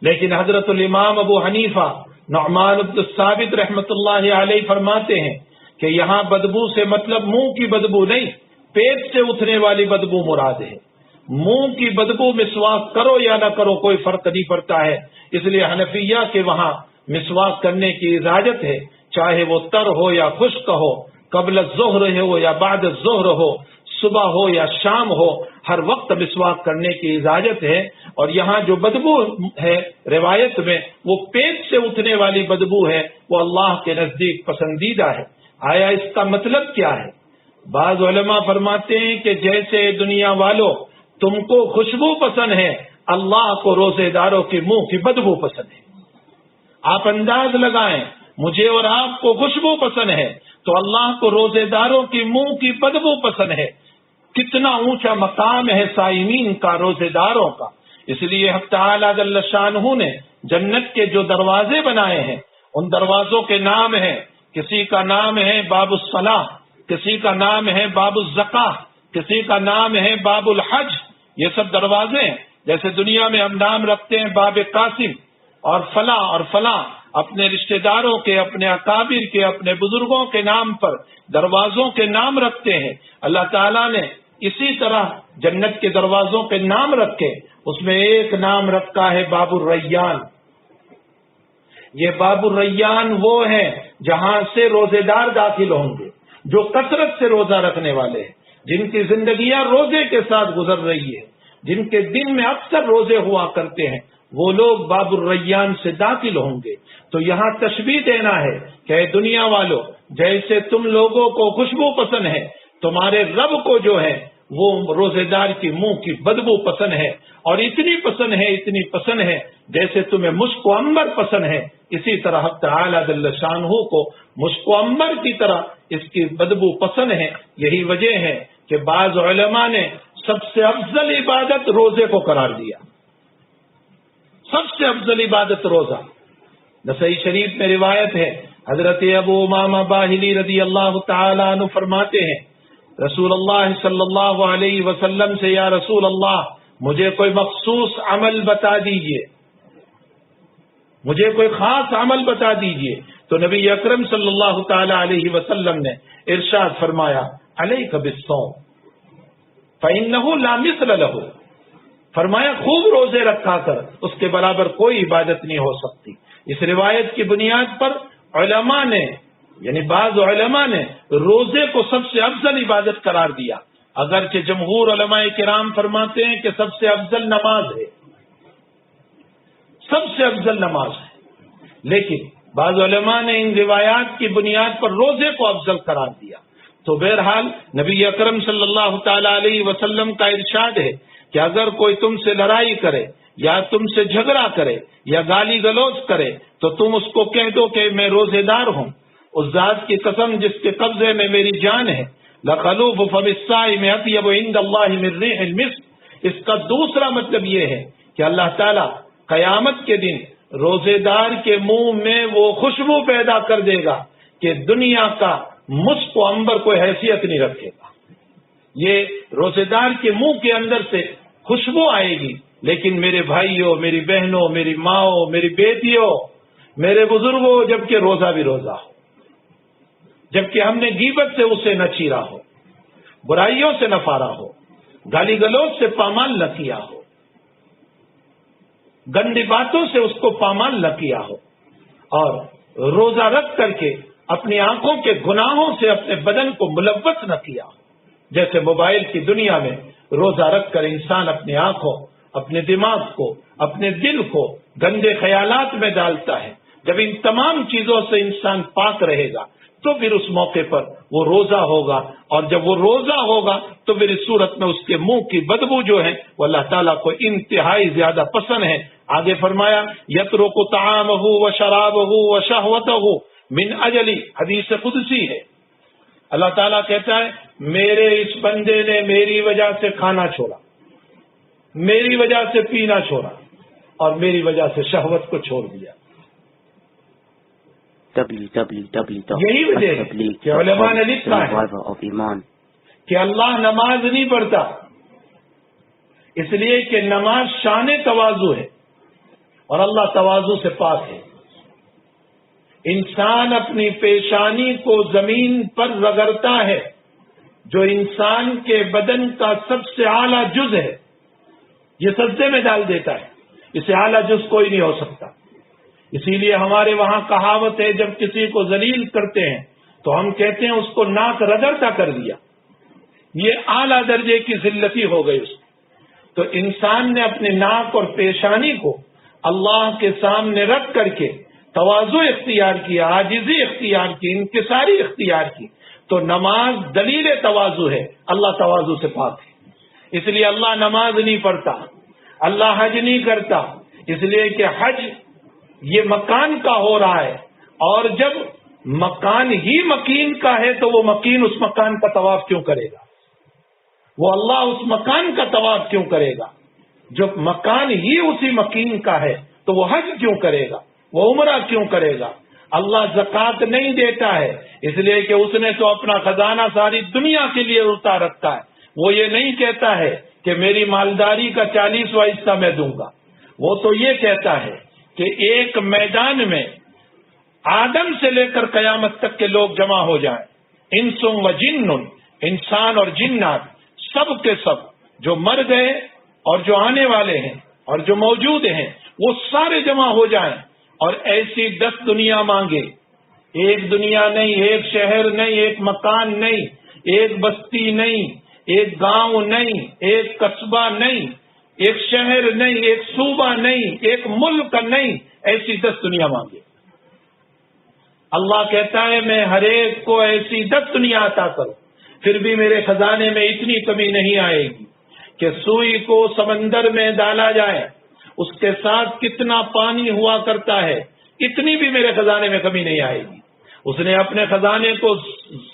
لیکن حضرت الامام ابو حنیفہ نعمان بن ثابت رحمۃ اللہ علیہ فرماتے ہیں کہ یہاں بدبو سے مطلب منہ کی بدبو نہیں، پیٹ سے اٹھنے والی بدبو مراد ہے۔ منہ کی بدبو مسواک کرو یا نہ کرو کوئی فرق نہیں پڑتا ہے، اس لیے حنفیہ کے وہاں مسواک کرنے کی اجازت ہے، چاہے وہ تر ہو یا خشک ہو، قبل الظہر ہو یا بعد الظہر ہو، صبح ہو یا شام ہو، ہر وقت مسواک کرنے کی اجازت ہے۔ اور یہاں جو بدبو ہے روایت میں وہ پیٹ سے اٹھنے والی بدبو ہے، وہ اللہ کے نزدیک پسندیدہ ہے۔ آیا اس کا مطلب کیا ہے؟ بعض علماء فرماتے ہیں کہ جیسے دنیا والوں تم کو خوشبو پسند ہے، اللہ کو روزے داروں کے منہ کی بدبو پسند ہے۔ آپ انداز لگائیں، مجھے اور آپ کو خوشبو پسند ہے تو اللہ کو روزے داروں کی منہ کی بدبو پسند ہے۔ کتنا اونچا مقام ہے صائمین کا، روزے داروں کا۔ اس لیے حق تعالی جل شانہ نے جنت کے جو دروازے بنائے ہیں ان دروازوں کے نام ہیں، کسی کا نام ہے باب الصلاح، کسی کا نام ہے باب الزکاۃ، کسی کا نام ہے باب الحج۔ یہ سب دروازے ہیں، جیسے دنیا میں ہم نام رکھتے ہیں باب قاسم اور فلاں اپنے رشتہ داروں کے، اپنے اکابر کے، اپنے بزرگوں کے نام پر دروازوں کے نام رکھتے ہیں۔ اللہ تعالیٰ نے اسی طرح جنت کے دروازوں کے نام رکھے، اس میں ایک نام رکھا ہے باب الریان۔ یہ باب الریان وہ ہے جہاں سے روزے دار داخل ہوں گے جو کثرت سے روزہ رکھنے والے ہیں، جن کی زندگیاں روزے کے ساتھ گزر رہی ہے، جن کے دن میں اکثر روزے ہوا کرتے ہیں، وہ لوگ باب الریان سے داخل ہوں گے۔ تو یہاں تشبیہ دینا ہے کہ اے دنیا والوں، جیسے تم لوگوں کو خوشبو پسند ہے، تمہارے رب کو جو ہے وہ روزے دار کی منہ کی بدبو پسند ہے، اور اتنی پسند ہے جیسے تمہیں مشک و عنبر پسند ہے، اسی طرح حق تعالی جل شانہ کو مشک و عنبر کی طرح اس کی بدبو پسند ہے۔ یہی وجہ ہے کہ بعض علماء نے سب سے افضل عبادت روزے کو قرار دیا، سب سے افضل عبادت روزہ۔ نسائی شریف میں روایت ہے، حضرت ابو امامہ باہلی رضی اللہ تعالیٰ عنہ فرماتے ہیں رسول اللہ صلی اللہ علیہ وسلم سے، یا رسول اللہ مجھے کوئی مخصوص عمل بتا دیجئے، مجھے کوئی خاص عمل بتا دیجئے۔ تو نبی اکرم صلی اللہ تعالی علیہ وسلم نے ارشاد فرمایا، علیک بالصوم فإنہ لا مثل لہ، فرمایا خوب روزے رکھا کر، اس کے برابر کوئی عبادت نہیں ہو سکتی۔ اس روایت کی بنیاد پر علماء نے، یعنی بعض علماء نے روزے کو سب سے افضل عبادت قرار دیا، اگرچہ جمہور علماء کرام فرماتے ہیں کہ سب سے افضل نماز ہے، سب سے افضل نماز ہے، لیکن بعض علماء نے ان روایات کی بنیاد پر روزے کو افضل قرار دیا۔ تو بہرحال نبی اکرم صلی اللہ تعالی علیہ وسلم کا ارشاد ہے کہ اگر کوئی تم سے لڑائی کرے یا تم سے جھگڑا کرے یا گالی گلوچ کرے تو تم اس کو کہہ دو کہ میں روزے دار ہوں، اس ذات کی قسم جس کے قبضے میں میری جان ہے، لخلوف فم الصائم اطیب عند اللہ من ریح المسک، اس کا دوسرا مطلب یہ ہے کہ اللہ تعالیٰ قیامت کے دن روزے دار کے منہ میں وہ خوشبو پیدا کر دے گا کہ دنیا کا مشک و عنبر کوئی حیثیت نہیں رکھے گا. یہ روزے دار کے منہ کے اندر سے خوشبو آئے گی. لیکن میرے بھائیوں، میری بہنوں، میری ماؤں، میری بیٹیوں، میرے بزرگوں، جبکہ روزہ بھی روزہ ہو، جبکہ ہم نے غیبت سے اسے نہ چیرا ہو، برائیوں سے نہ پارا ہو، گالی گلوچ سے پامال نہ کیا ہو، گندی باتوں سے اس کو پامال نہ کیا ہو، اور روزہ رکھ کر کے اپنی آنکھوں کے گناہوں سے اپنے بدن کو ملوث نہ کیا ہو. جیسے موبائل کی دنیا میں روزہ رکھ کر انسان اپنی آنکھوں، اپنے دماغ کو، اپنے دل کو گندے خیالات میں ڈالتا ہے. جب ان تمام چیزوں سے انسان پاک رہے گا تو پھر اس موقع پر وہ روزہ ہوگا، اور جب وہ روزہ ہوگا تو پھر اس صورت میں اس کے منہ کی بدبو جو ہے وہ اللہ تعالیٰ کو انتہائی زیادہ پسند ہے. آگے فرمایا یترک طعامہ وشرابہ وشہوتہ من اجلی، حدیث قدسی ہے. اللہ تعالیٰ کہتا ہے میرے اس بندے نے میری وجہ سے کھانا چھوڑا، میری وجہ سے پینا چھوڑا، اور میری وجہ سے شہوت کو چھوڑ دیا. یہی وجہ ہے کہ علماء نے لکھا ہے کہ اللہ نماز نہیں پڑھتا، اس لیے کہ نماز شان تواضع ہے اور اللہ تواضع سے پاک ہے. انسان اپنی پیشانی کو زمین پر رگڑتا ہے، جو انسان کے بدن کا سب سے اعلیٰ جز ہے، یہ سجدے میں ڈال دیتا ہے. اسے اعلیٰ جز کوئی نہیں ہو سکتا. اسی لیے ہمارے وہاں کہاوت ہے جب کسی کو ذلیل کرتے ہیں تو ہم کہتے ہیں اس کو ناک رگڑتا کر دیا، یہ اعلیٰ درجے کی ذلتی ہو گئی اس کو. تو انسان نے اپنے ناک اور پیشانی کو اللہ کے سامنے رکھ کر کے تواضع اختیار کیا، عاجزی اختیار کی، انکساری اختیار کی. تو نماز دلیل تواضع ہے، اللہ تواضع سے پاک ہے. اس لیے اللہ نماز نہیں پڑھتا، اللہ حج نہیں کرتا، اس لیے کہ حج یہ مکان کا ہو رہا ہے، اور جب مکان ہی مکین کا ہے تو وہ مکین اس مکان کا طواف کیوں کرے گا؟ وہ اللہ اس مکان کا طواف کیوں کرے گا؟ جو مکان ہی اسی مکین کا ہے تو وہ حج کیوں کرے گا؟ وہ عمرہ کیوں کرے گا؟ اللہ زکوٰۃ نہیں دیتا ہے اس لیے کہ اس نے تو اپنا خزانہ ساری دنیا کے لیے الٹا رکھتا ہے. وہ یہ نہیں کہتا ہے کہ میری مالداری کا 40واں حصہ میں دوں گا. وہ تو یہ کہتا ہے کہ ایک میدان میں آدم سے لے کر قیامت تک کے لوگ جمع ہو جائیں، انسم و جن، انسان اور جنات سب کے سب، جو مر گئے اور جو آنے والے ہیں اور جو موجود ہیں، وہ سارے جمع ہو جائیں اور ایسی 10 دنیا مانگے. ایک دنیا نہیں، ایک شہر نہیں، ایک مکان نہیں، ایک بستی نہیں، ایک گاؤں نہیں، ایک قصبہ نہیں، ایک شہر نہیں، ایک صوبہ نہیں، ایک ملک نہیں، ایسی 10 دنیا مانگے. اللہ کہتا ہے میں ہر ایک کو ایسی 10 دنیا عطا کروں، پھر بھی میرے خزانے میں اتنی کمی نہیں آئے گی کہ سوئی کو سمندر میں ڈالا جائے، اس کے ساتھ کتنا پانی ہوا کرتا ہے، اتنی بھی میرے خزانے میں کمی نہیں آئے گی. اس نے اپنے خزانے کو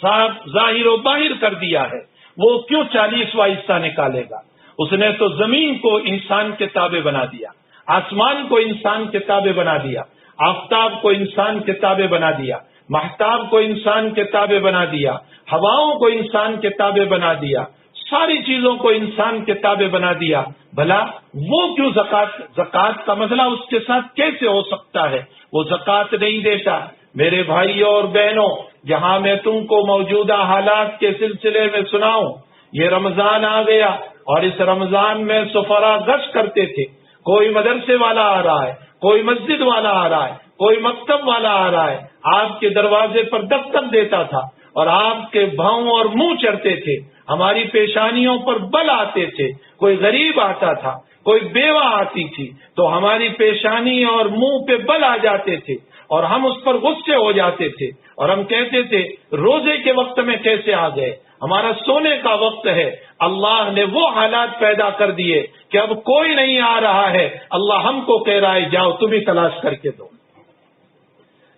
ظاہر و باہر کر دیا ہے، وہ کیوں 40واں حصہ نکالے گا؟ اس نے تو زمین کو انسان کے تابع بنا دیا، آسمان کو انسان کے تابع بنا دیا، آفتاب کو انسان کے تابع بنا دیا، مہتاب کو انسان کے تابع بنا دیا، ہواؤں کو انسان کے تابع بنا دیا، ساری چیزوں کو انسان کے تابع بنا دیا. بھلا وہ کیوں زکوٰۃ کا مسئلہ اس کے ساتھ کیسے ہو سکتا ہے؟ وہ زکوٰۃ نہیں دیتا. میرے بھائیوں اور بہنوں، جہاں میں تم کو موجودہ حالات کے سلسلے میں سناؤں، یہ رمضان آ گیا اور اس رمضان میں سفرا گشت کرتے تھے. کوئی مدرسے والا آ رہا ہے، کوئی مسجد والا آ رہا ہے، کوئی مکتب والا آ رہا ہے، آپ کے دروازے پر دستک دیتا تھا اور آپ کے بھاؤں اور منہ چڑھتے تھے، ہماری پیشانیوں پر بل آتے تھے. کوئی غریب آتا تھا، کوئی بیوہ آتی تھی تو ہماری پیشانی اور منہ پہ بل آ جاتے تھے اور ہم اس پر غصے ہو جاتے تھے اور ہم کہتے تھے روزے کے وقت میں کیسے آ گئے، ہمارا سونے کا وقت ہے. اللہ نے وہ حالات پیدا کر دیے کہ اب کوئی نہیں آ رہا ہے، اللہ ہم کو کہہ رہا ہے جاؤ تم ہی تلاش کر کے دو.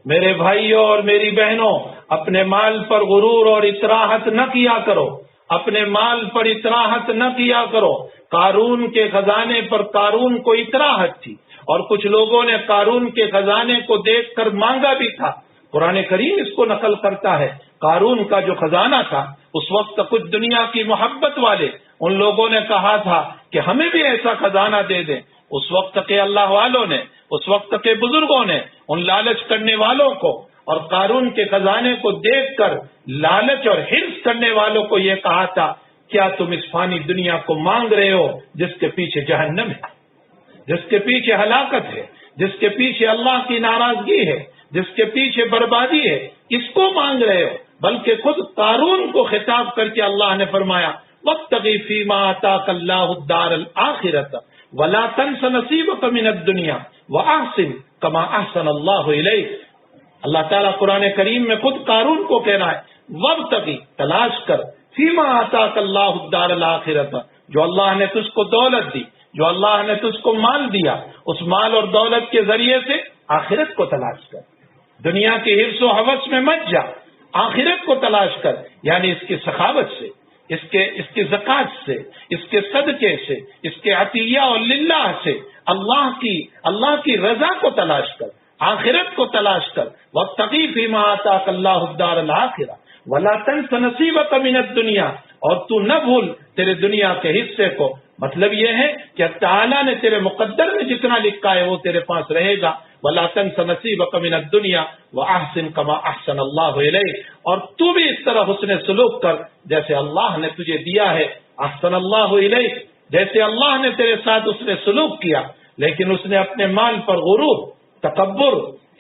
میرے بھائیوں اور میری بہنوں، اپنے مال پر غرور اور اطراحت نہ کیا کرو، اپنے مال پر اطراحت نہ کیا کرو. قارون کے خزانے پر قارون کو اطراحت تھی، اور کچھ لوگوں نے قارون کے خزانے کو دیکھ کر مانگا بھی تھا۔ قرآن کریم اس کو نقل کرتا ہے۔ قارون کا جو خزانہ تھا، اس وقت کچھ دنیا کی محبت والے ان لوگوں نے کہا تھا کہ ہمیں بھی ایسا خزانہ دے دیں۔ اس وقت کے اللہ والوں نے، اس وقت کے بزرگوں نے ان لالچ کرنے والوں کو اور قارون کے خزانے کو دیکھ کر لالچ اور حرص کرنے والوں کو یہ کہا تھا، کیا تم اس فانی دنیا کو مانگ رہے ہو جس کے پیچھے جہنم ہے، جس کے پیچھے ہلاکت ہے، جس کے پیچھے اللہ کی ناراضگی ہے، جس کے پیچھے بربادی ہے، اس کو مانگ رہے ہو؟ بلکہ خود قارون کو خطاب کر کے اللہ نے فرمایا وَابْتَغِ فِي مَا آتَاكَ اللَّهُ الدَّارَ الْآخِرَةَ وَلَا تَنْسَ نَصِيبَكَ مِنَ الدُّنْيَا وَأَحْسِنْ كَمَا أَحْسَنَ اللَّهُ إِلَيْكَ۔ اللہ تعالیٰ قرآن کریم میں خود قارون کو کہہ رہا ہے وَابْتَغِ، تلاش کر، فِي مَا آتَاكَ اللَّهُ الدَّارَ الْآخِرَةَ، جو اللہ نے تجھ کو دولت دی، جو اللہ نے تجھ کو مال دیا، اس مال اور دولت کے ذریعے سے آخرت کو تلاش کر۔ دنیا کے حرص و ہوس میں مت جا، آخرت کو تلاش کر، یعنی اس کی سخاوت سے، اس کے زکات سے، اس کے صدقے سے، اس کے عطیہ اور للہ سے اللہ کی رضا کو تلاش کر، آخرت کو تلاش کر۔ وَابْتَغِ فِي مَا آتَاكَ اللَّهُ الدَّارَ الْآخِرَةَ وَلَا تَنْسَ نَصِيبَكَ مِنَ الدُّنْيَا، اور تو نہ بھول تیرے دنیا کے حصے کو۔ مطلب یہ ہے کہ تعالیٰ نے تیرے مقدر میں جتنا لکھا ہے وہ تیرے پاس رہے گا۔ وَلَا تَنْسَ نَصِيبَكَ مِنَ الدُّنْيَا وَأَحْسِنْ كَمَا أَحْسَنَ اللَّهُ إِلَيْكَ، اور تو بھی اس طرح حسن سلوک کر جیسے اللہ نے تجھے دیا ہے۔ احسن اللہ الیک، جیسے اللہ نے تیرے ساتھ اس نے سلوک کیا، لیکن اس نے اپنے مال پر غرور، تکبر،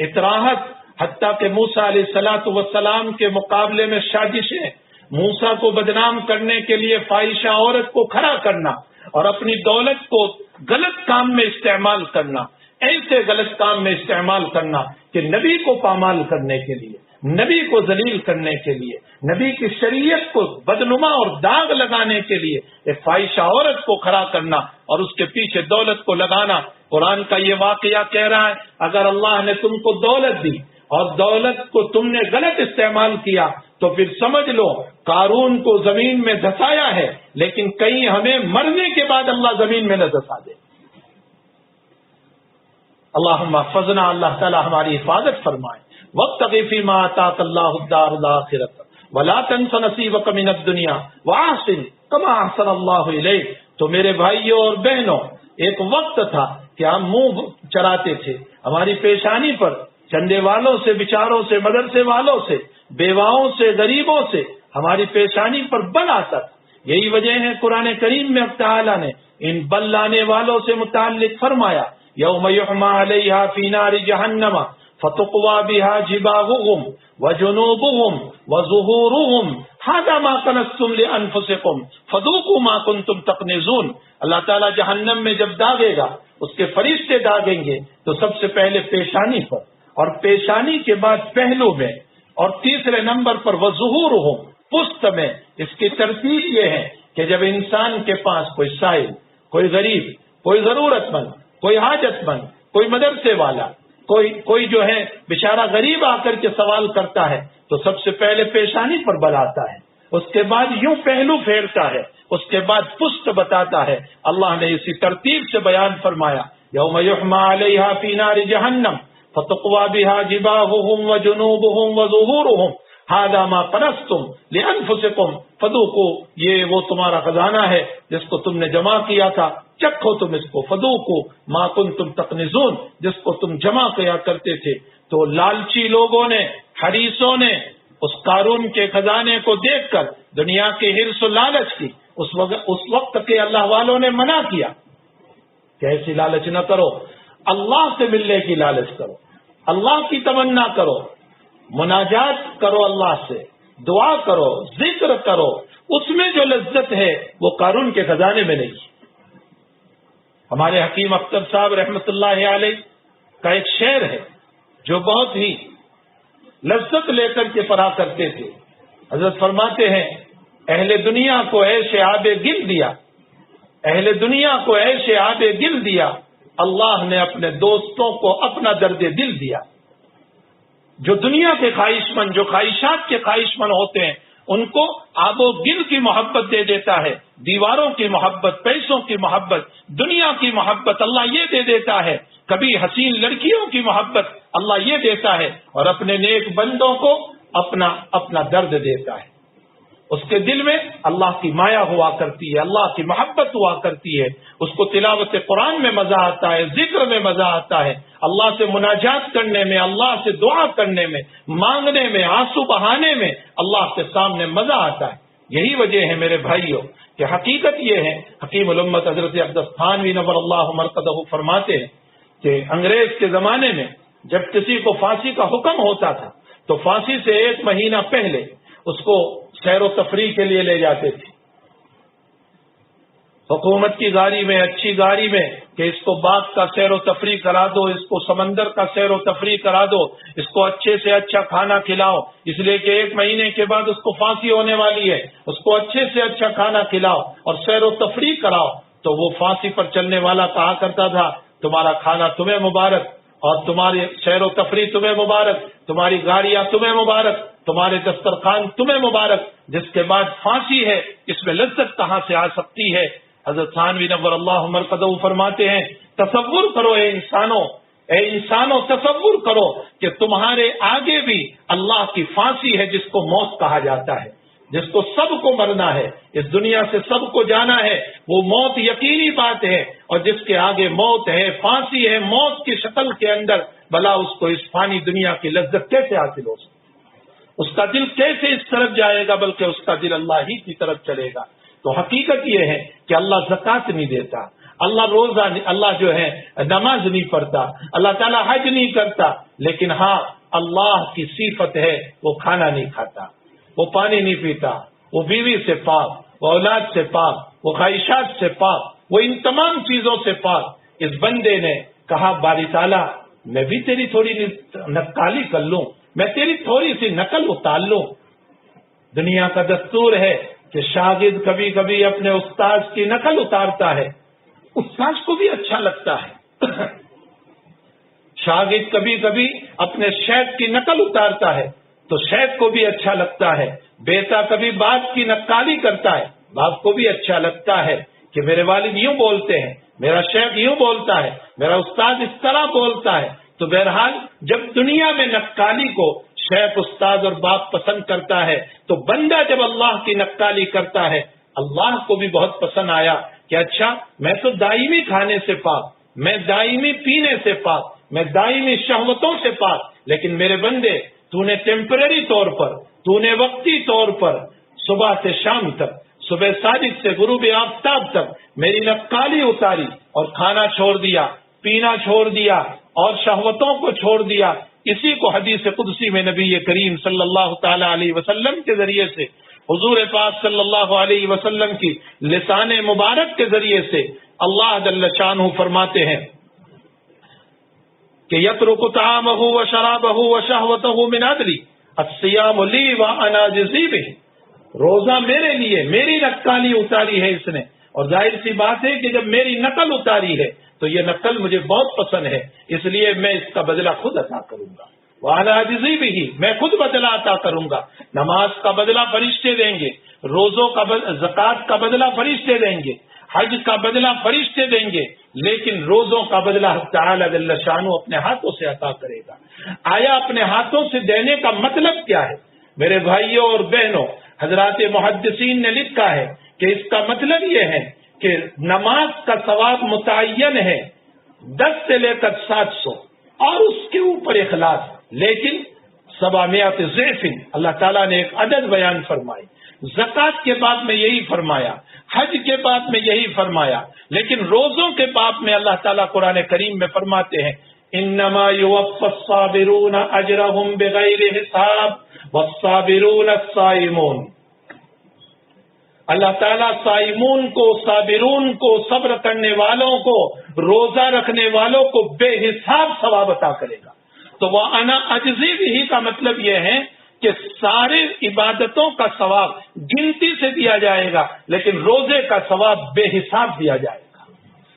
اطراحت، حتیٰ کہ موسیٰ علیہ الصلوۃ والسلام کے مقابلے میں سازشیں، موسیٰ کو بدنام کرنے کے لیے فاحشہ عورت کو کھڑا کرنا اور اپنی دولت کو غلط کام میں استعمال کرنا، ایسے غلط کام میں استعمال کرنا کہ نبی کو پامال کرنے کے لیے، نبی کو ذلیل کرنے کے لیے، نبی کی شریعت کو بدنما اور داغ لگانے کے لیے ایک فاحشہ عورت کو کھڑا کرنا اور اس کے پیچھے دولت کو لگانا۔ قرآن کا یہ واقعہ کہہ رہا ہے اگر اللہ نے تم کو دولت دی اور دولت کو تم نے غلط استعمال کیا تو پھر سمجھ لو قارون کو زمین میں دھسایا ہے، لیکن کہیں ہمیں مرنے کے بعد اللہ زمین میں نہ دھسا دے۔ اللہم احفظنا، اللہ تعالی ہماری حفاظت فرمائے۔ وَابْتَغِ فِي مَا آتَاكَ اللَّهُ الدَّارَ الْآخِرَةَ وَلَا تَنْسَ نَصِيبَكَ مِنَ الدُّنْيَا وَأَحْسِنْ كَمَا أَحْسَنَ اللَّهُ إِلَيْكَ۔ تو میرے بھائیوں اور بہنوں، ایک وقت تھا کہ ہم منہ چراتے تھے، ہماری پیشانی پر چندے والوں سے، بچاروں سے، مدرسے والوں سے، بیواؤں سے، غریبوں سے ہماری پیشانی پر بل آتا تھا۔ یہی وجہ ہے قرآن کریم میں اب تعالیٰ نے ان بل لانے والوں سے متعلق فرمایا یوم یحما علیہا فی نار جہنم فتقوی بہا جباہہم وجنوبہم وظہورہم ھذا ما کنزتم لانفسکم فذوقوا ما کنتم تکنزون۔ اللہ تعالیٰ جہنم میں جب داغے گا، اس کے فرشتے داغیں گے تو سب سے پہلے پیشانی پر، اور پیشانی کے بعد پہلو میں، اور تیسرے نمبر پر وظہورہم، پشت میں۔ اس کی ترتیب یہ ہے کہ جب انسان کے پاس کوئی سائل، کوئی غریب، کوئی ضرورت مند، کوئی حاجت مند، کوئی مدرسے والا، کوئی جو ہے بیچارہ غریب آ کر کے سوال کرتا ہے تو سب سے پہلے پیشانی پر بل آتا ہے، اس کے بعد یوں پہلو پھیرتا ہے، اس کے بعد پشت بتاتا ہے۔ اللہ نے اسی ترتیب سے بیان فرمایا یوم یحما علیہا فی نار جہنم فتقوی بہا جباہہم وجنوبہم وظہورہم ھذا ما کنزتم لانفسکم فذوقوا، یہ وہ تمہارا خزانہ ہے جس کو تم نے جمع کیا تھا، چکھو تم اس کو، فذوقوا ما کنتم تکنزون، جس کو تم جمع کیا کرتے تھے۔ تو لالچی لوگوں نے، حریصوں نے اس قارون کے خزانے کو دیکھ کر دنیا کے حرص و لالچ کی اس وقت کے اللہ والوں نے منع کیا کہ ایسی لالچ نہ کرو، اللہ سے ملنے کی لالچ کرو، اللہ کی تمنا کرو، مناجات کرو، اللہ سے دعا کرو، ذکر کرو، اس میں جو لذت ہے وہ قارون کے خزانے میں نہیں۔ ہمارے حکیم اختر صاحب رحمۃ اللہ علیہ کا ایک شعر ہے جو بہت ہی لذت لے کر کے پڑھا کرتے تھے۔ حضرت فرماتے ہیں اہل دنیا کو عیش آب گل دیا، اہل دنیا کو عیش آب گل دیا، اللہ نے اپنے دوستوں کو اپنا درد دل دیا۔ جو دنیا کے خواہش مند، جو خواہشات کے خواہش مند ہوتے ہیں، ان کو آب و گل کی محبت دے دیتا ہے، دیواروں کی محبت، پیسوں کی محبت، دنیا کی محبت اللہ یہ دے دیتا ہے، کبھی حسین لڑکیوں کی محبت اللہ یہ دیتا ہے، اور اپنے نیک بندوں کو اپنا درد دیتا ہے۔ اس کے دل میں اللہ کی مایا ہوا کرتی ہے، اللہ کی محبت ہوا کرتی ہے، اس کو تلاوت قرآن میں مزہ آتا ہے، ذکر میں مزہ آتا ہے، اللہ سے مناجات کرنے میں، اللہ سے دعا کرنے میں، مانگنے میں، آنسو بہانے میں اللہ کے سامنے مزہ آتا ہے۔ یہی وجہ ہے میرے بھائیوں کہ حقیقت یہ ہے، حکیم الامت حضرت اقدس تھانوی نور اللہ مرقدہ فرماتے ہیں کہ انگریز کے زمانے میں جب کسی کو پھانسی کا حکم ہوتا تھا تو پھانسی سے 1 مہینہ پہلے اس کو سیر و تفریح کے لیے لے جاتے تھے، حکومت کی گاڑی میں، اچھی گاڑی میں، کہ اس کو باغ کا سیر و تفریح کرا دو، اس کو سمندر کا سیر و تفریح کرا دو، اس کو اچھے سے اچھا کھانا کھلاؤ، اس لیے کہ 1 مہینے کے بعد اس کو پھانسی ہونے والی ہے، اس کو اچھے سے اچھا کھانا کھلاؤ اور سیر و تفریح کراؤ۔ تو وہ پھانسی پر چلنے والا کہا کرتا تھا تمہارا کھانا تمہیں مبارک، اور تمہاری سیر و تفریح تمہیں مبارک، تمہاری گاڑیاں تمہیں مبارک، تمہارے دسترخوان تمہیں مبارک، جس کے بعد پھانسی ہے، اس میں لذت کہاں سے آ سکتی ہے؟ حضرت تھانوی نور اللہ مرقدہ فرماتے ہیں تصور کرو اے انسانوں تصور کرو کہ تمہارے آگے بھی اللہ کی پھانسی ہے جس کو موت کہا جاتا ہے، جس کو سب کو مرنا ہے، اس دنیا سے سب کو جانا ہے، وہ موت یقینی بات ہے، اور جس کے آگے موت ہے، پھانسی ہے، موت کی شکل کے اندر، بھلا اس کو اس فانی دنیا کی لذت کیسے حاصل ہو سکتی؟ اس کا دل کیسے اس طرف جائے گا؟ بلکہ اس کا دل اللہ ہی کی طرف چلے گا۔ تو حقیقت یہ ہے کہ اللہ زکوٰۃ نہیں دیتا، اللہ جو ہے نماز نہیں پڑھتا، اللہ تعالیٰ حج نہیں کرتا، لیکن ہاں اللہ کی صفت ہے وہ کھانا نہیں کھاتا، وہ پانی نہیں پیتا، وہ بیوی سے پاک، وہ اولاد سے پاک، وہ خواہشات سے پاک، وہ ان تمام چیزوں سے پاک۔ اس بندے نے کہا باری تعالیٰ میں بھی تیری تھوڑی نقالی کر لوں، میں تیری تھوڑی سی نقل اتار لوں۔ دنیا کا دستور ہے کہ شاگرد کبھی کبھی اپنے استاد کی نقل اتارتا ہے، استاد کو بھی اچھا لگتا ہے۔ شاگرد کبھی کبھی اپنے شیخ کی نقل اتارتا ہے تو شیخ کو بھی اچھا لگتا ہے۔ بیٹا کبھی باپ کی نقالی کرتا ہے، باپ کو بھی اچھا لگتا ہے کہ میرے والد یوں بولتے ہیں، میرا شیخ یوں بولتا ہے، میرا استاد اس طرح بولتا ہے۔ تو بہرحال جب دنیا میں نقالی کو شیخ، استاد اور باپ پسند کرتا ہے تو بندہ جب اللہ کی نقالی کرتا ہے اللہ کو بھی بہت پسند آیا کہ اچھا میں تو دائمی کھانے سے پاک، میں دائمی پینے سے پاک، میں دائمی شہوتوں سے پاک، لیکن میرے بندے تو نے ٹیمپرری طور پر، تو نے وقتی طور پر صبح سے شام تک، صبح صادق سے غروب آفتاب تک میری نقالی اتاری اور کھانا چھوڑ دیا، پینا چھوڑ دیا اور شہوتوں کو چھوڑ دیا۔ اسی کو حدیث قدسی میں نبی کریم صلی اللہ تعالی علیہ وسلم کے ذریعے سے، حضور پاک صلی اللہ علیہ وسلم کی لسان مبارک کے ذریعے سے اللہ جل شانہ فرماتے ہیں کہ یترک طعامہ وشرابہ وشہوتہ من عدلی الصیام لی وانا اجزی بہ۔ روزہ میرے لیے، میری نقالی اتاری ہے اس نے، اور ظاہر سی بات ہے کہ جب میری نقل اتاری ہے تو یہ نقل مجھے بہت پسند ہے، اس لیے میں اس کا بدلہ خود عطا کروں گا۔ وَعَلَىٰ عَجْزِي بِهِ، میں خود بدلہ عطا کروں گا۔ نماز کا بدلہ فرشتے دیں گے، روزوں کا زکوٰۃ کا بدلہ فرشتے دیں گے، حج کا بدلہ فرشتے دیں گے، لیکن روزوں کا بدلہ تعالی جل شانہ اپنے ہاتھوں سے عطا کرے گا۔ آیا اپنے ہاتھوں سے دینے کا مطلب کیا ہے؟ میرے بھائیوں اور بہنوں، حضرات محدثین نے لکھا ہے کہ اس کا مطلب یہ ہے کہ نماز کا ثواب متعین ہے 10 سے لے کر 700 اور اس کے اوپر اخلاص، لیکن 700 ضعف اللہ تعالیٰ نے ایک عدد بیان فرمائی۔ زکوٰۃ کے بعد میں یہی فرمایا، حج کے بعد میں یہی فرمایا، لیکن روزوں کے بعد میں اللہ تعالیٰ قرآن کریم میں فرماتے ہیں انما یوفی الصابرون اجرهم بغیر حساب والصابرون الصائمون۔ اللہ تعالیٰ صائمون کو، صابرون کو، صبر کرنے والوں کو، روزہ رکھنے والوں کو بے حساب ثواب عطا کرے گا۔ تو وہ انا اجزی بھی کا مطلب یہ ہے کہ سارے عبادتوں کا ثواب گنتی سے دیا جائے گا، لیکن روزے کا ثواب بے حساب دیا جائے گا،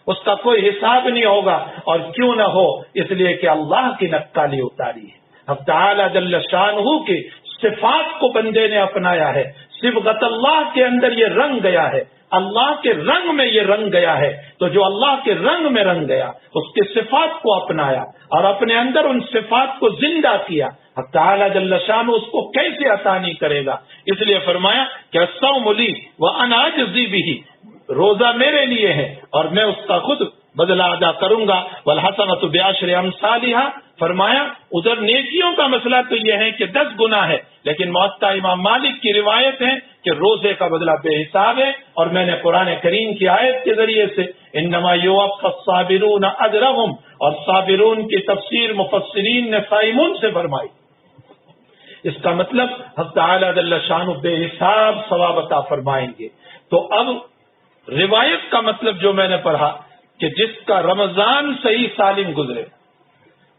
اس کا کوئی حساب نہیں ہوگا۔ اور کیوں نہ ہو؟ اس لیے کہ اللہ کی نقالی اتاری ہے۔ اب تعالی جل شانہ کی صفات کو بندے نے اپنایا ہے، صبغت اللہ کے اندر یہ رنگ گیا ہے، اللہ کے رنگ میں یہ رنگ گیا ہے، تو جو اللہ کے رنگ میں رنگ گیا اس کے صفات کو اپنایا اور اپنے اندر ان صفات کو زندہ کیا، حق تعالی جل شانہ اس کو کیسے عطا نہیں کرے گا؟ اس لیے فرمایا کہ الصوم لی وانا اجزی بہ، روزہ میرے لیے ہے اور میں اس کا خود بدلہ ادا کروں گا، والحسنۃ بعشر امثالھا، فرمایا ادھر نیکیوں کا مسئلہ تو یہ ہے کہ 10 گنا ہے، لیکن موطا امام مالک کی روایت ہے کہ روزے کا بدلہ بے حساب ہے، اور میں نے قرآن کریم کی آیت کے ذریعے سے انما یوفی الصابرون اجرہم، اور صابرون کی تفسیر مفسرین نے صائمون سے فرمائی۔ اس کا مطلب حق تعالی جل شانہ بے حساب ثواب عطا فرمائیں گے۔ تو اب روایت کا مطلب جو میں نے پڑھا کہ جس کا رمضان صحیح سالم گزرے،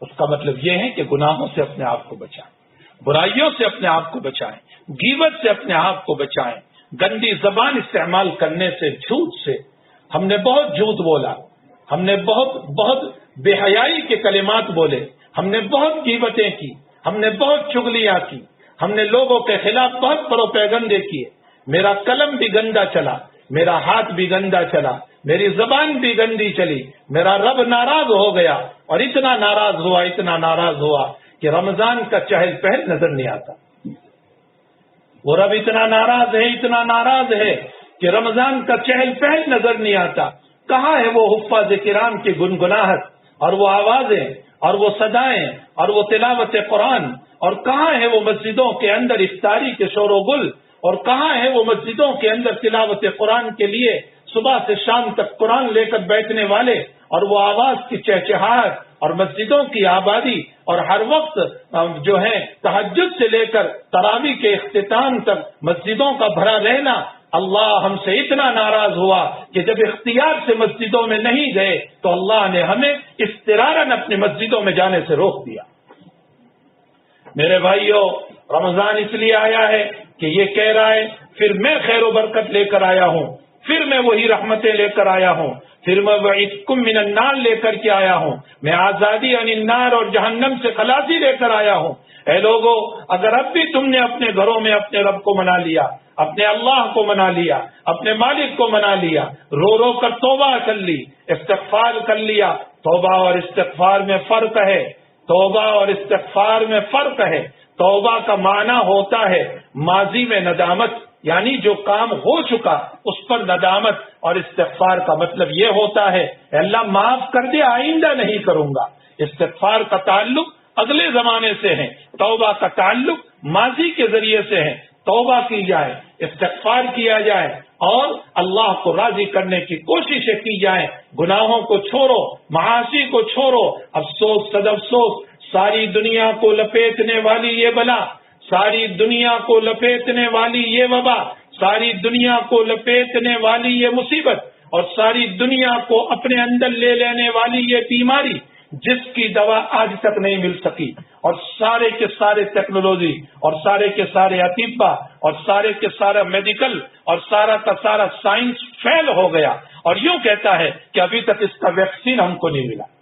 اس کا مطلب یہ ہے کہ گناہوں سے اپنے آپ کو بچائیں، برائیوں سے اپنے آپ کو بچائیں، غیبت سے اپنے آپ کو بچائیں، گندی زبان استعمال کرنے سے، جھوٹ سے۔ ہم نے بہت جھوٹ بولا، ہم نے بہت بے حیائی کے کلمات بولے، ہم نے بہت غیبتیں کی، ہم نے بہت چغلیاں کی، ہم نے لوگوں کے خلاف بہت پروپیگنڈے کیے، میرا قلم بھی گندا چلا، میرا ہاتھ بھی گندا چلا، میری زبان بھی گندی چلی، میرا رب ناراض ہو گیا، اور اتنا ناراض ہوا کہ رمضان کا چہل پہل نظر نہیں آتا۔ وہ رب اتنا ناراض ہے کہ رمضان کا چہل پہل نظر نہیں آتا۔ کہاں ہے وہ حفاظ کرام کی گنگناہٹ اور وہ آوازیں اور وہ صدائیں اور وہ تلاوت قرآن، اور کہاں ہے وہ مسجدوں کے اندر افطاری کے شور و گل، اور کہاں ہے وہ مسجدوں کے اندر تلاوت قرآن کے لیے صبح سے شام تک قرآن لے کر بیٹھنے والے، اور وہ آواز کی چہچہاہٹ اور مسجدوں کی آبادی، اور ہر وقت جو ہے تہجد سے لے کر تراویح کے اختتام تک مسجدوں کا بھرا رہنا۔ اللہ ہم سے اتنا ناراض ہوا کہ جب اختیار سے مسجدوں میں نہیں گئے تو اللہ نے ہمیں اضطرارً اپنی مسجدوں میں جانے سے روک دیا۔ میرے بھائیوں، رمضان اس لیے آیا ہے کہ یہ کہہ رہا ہے پھر میں خیر و برکت لے کر آیا ہوں، پھر میں وہی رحمتیں لے کر آیا ہوں، پھر میں وعدکم من النار لے کر کے آیا ہوں، میں آزادی عن النار اور جہنم سے خلاصی لے کر آیا ہوں۔ اے لوگو، اگر اب بھی تم نے اپنے گھروں میں اپنے رب کو منا لیا، اپنے اللہ کو منا لیا، اپنے مالک کو منا لیا، رو رو کر توبہ کر لی، استغفار کر لیا، توبہ اور استغفار میں فرق ہے، توبہ اور استغفار میں فرق ہے۔ توبہ کا معنی ہوتا ہے ماضی میں ندامت، یعنی جو کام ہو چکا اس پر ندامت، اور استغفار کا مطلب یہ ہوتا ہے اے اللہ معاف کر دے، آئندہ نہیں کروں گا۔ استغفار کا تعلق اگلے زمانے سے ہے، توبہ کا تعلق ماضی کے ذریعے سے ہے۔ توبہ کی جائے، استغفار کیا جائے، اور اللہ کو راضی کرنے کی کوششیں کی جائیں، گناہوں کو چھوڑو، معاصی کو چھوڑو۔ افسوس صد افسوس، ساری دنیا کو لپیٹنے والی یہ بلا، ساری دنیا کو لپیٹنے والی یہ وبا، ساری دنیا کو لپیٹنے والی یہ مصیبت، اور ساری دنیا کو اپنے اندر لے لینے والی یہ بیماری، جس کی دوا آج تک نہیں مل سکی، اور سارے کے سارے ٹیکنالوجی، اور سارے کے سارے اطباء، اور سارے کے سارا میڈیکل، اور سارا کا سارا سائنس فیل ہو گیا، اور یوں کہتا ہے کہ ابھی تک اس کا ویکسین ہم کو نہیں ملا۔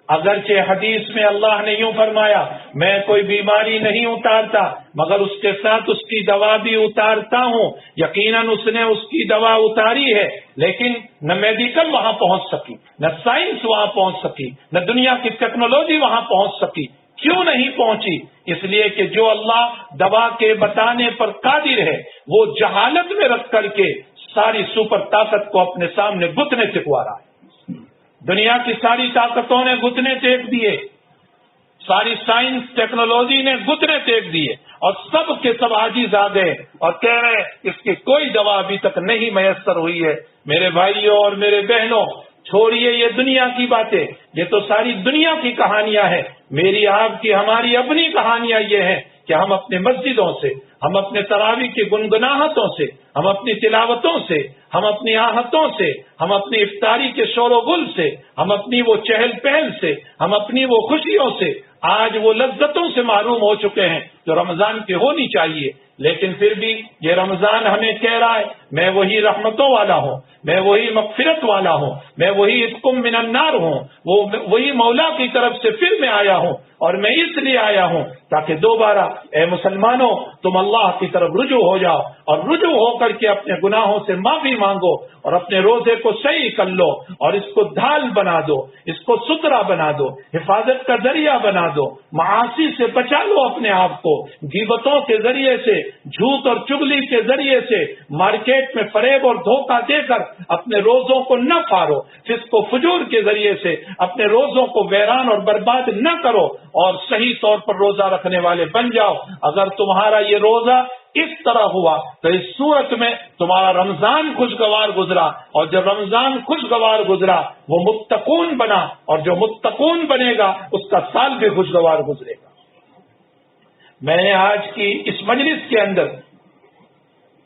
اگرچہ حدیث میں اللہ نے یوں فرمایا میں کوئی بیماری نہیں اتارتا مگر اس کے ساتھ اس کی دوا بھی اتارتا ہوں، یقیناً اس نے اس کی دوا اتاری ہے، لیکن نہ میڈیکل وہاں پہنچ سکی، نہ سائنس وہاں پہنچ سکی، نہ دنیا کی ٹیکنالوجی وہاں پہنچ سکی۔ کیوں نہیں پہنچی؟ اس لیے کہ جو اللہ دوا کے بتانے پر قادر ہے وہ جہالت میں رکھ کر کے ساری سپر طاقت کو اپنے سامنے گھٹنے ٹکوا رہا ہے۔ دنیا کی ساری طاقتوں نے گھٹنے ٹیک دیے، ساری سائنس ٹیکنالوجی نے گھٹنے ٹیک دیے، اور سب کے سب عاجز آ گئے اور کہہ رہے اس کی کوئی دوا ابھی تک نہیں میسر ہوئی ہے۔ میرے بھائیوں اور میرے بہنوں، چھوڑیے یہ دنیا کی باتیں، یہ تو ساری دنیا کی کہانیاں ہیں۔ میری آپ کی ہماری اپنی کہانیاں یہ ہیں کہ ہم اپنے مسجدوں سے، ہم اپنے تراویح کی گنگناہٹوں سے، ہم اپنی تلاوتوں سے، ہم اپنی آہتوں سے، ہم اپنی افطاری کے شور و گل سے، ہم اپنی وہ چہل پہل سے، ہم اپنی وہ خوشیوں سے آج وہ لذتوں سے محروم ہو چکے ہیں جو رمضان کی ہونی چاہیے. لیکن پھر بھی یہ رمضان ہمیں کہہ رہا ہے میں وہی رحمتوں والا ہوں، میں وہی مغفرت والا ہوں، میں وہی عتقم من النار ہوں، وہی مولا کی طرف سے پھر میں آیا ہوں. اور میں اس لیے آیا ہوں تاکہ دوبارہ اے مسلمانوں تم اللہ کی طرف رجوع ہو جاؤ، اور رجوع ہو کر کے اپنے گناہوں سے معافی مانگو، اور اپنے روزے کو صحیح کر لو، اور اس کو ڈھال بنا دو، اس کو ستھرا بنا دو، حفاظت کا ذریعہ بنا دو، معاصی سے بچا لو اپنے آپ کو، غیبتوں کے ذریعے سے، جھوٹ اور چغلی کے ذریعے سے، مارکیٹ میں فریب اور دھوکہ دے کر اپنے روزوں کو نہ پھاڑو، فسق و فجور کے ذریعے سے اپنے روزوں کو ویران اور برباد نہ کرو، اور صحیح طور پر روزہ رکھنے والے بن جاؤ. اگر تمہارا یہ روزہ اس طرح ہوا تو اس صورت میں تمہارا رمضان خوشگوار گزرا، اور جب رمضان خوشگوار گزرا وہ متقون بنا، اور جو متقون بنے گا اس کا سال بھی خوشگوار گزرے گا. میں نے آج کی اس مجلس کے اندر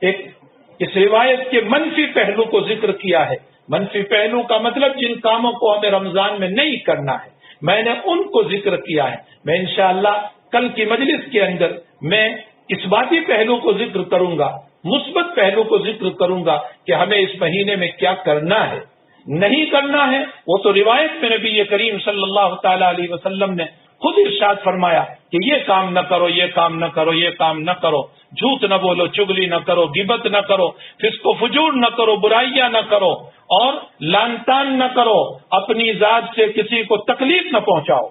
اس روایت کے منفی پہلو کو ذکر کیا ہے. منفی پہلو کا مطلب جن کاموں کو ہمیں رمضان میں نہیں کرنا ہے میں نے ان کو ذکر کیا ہے. میں انشاءاللہ کل کی مجلس کے اندر میں اس باتی پہلو کو ذکر کروں گا، مثبت پہلو کو ذکر کروں گا کہ ہمیں اس مہینے میں کیا کرنا ہے، نہیں کرنا ہے. وہ تو روایت میں نبی کریم صلی اللہ تعالی علیہ وسلم نے خود ارشاد فرمایا کہ یہ کام نہ کرو، یہ کام نہ کرو، یہ کام نہ کرو، جھوٹ نہ بولو، چگلی نہ کرو، غیبت نہ کرو، فسق و فجور نہ کرو، برائیاں نہ کرو، اور لعن طعن نہ کرو، اپنی ذات سے کسی کو تکلیف نہ پہنچاؤ.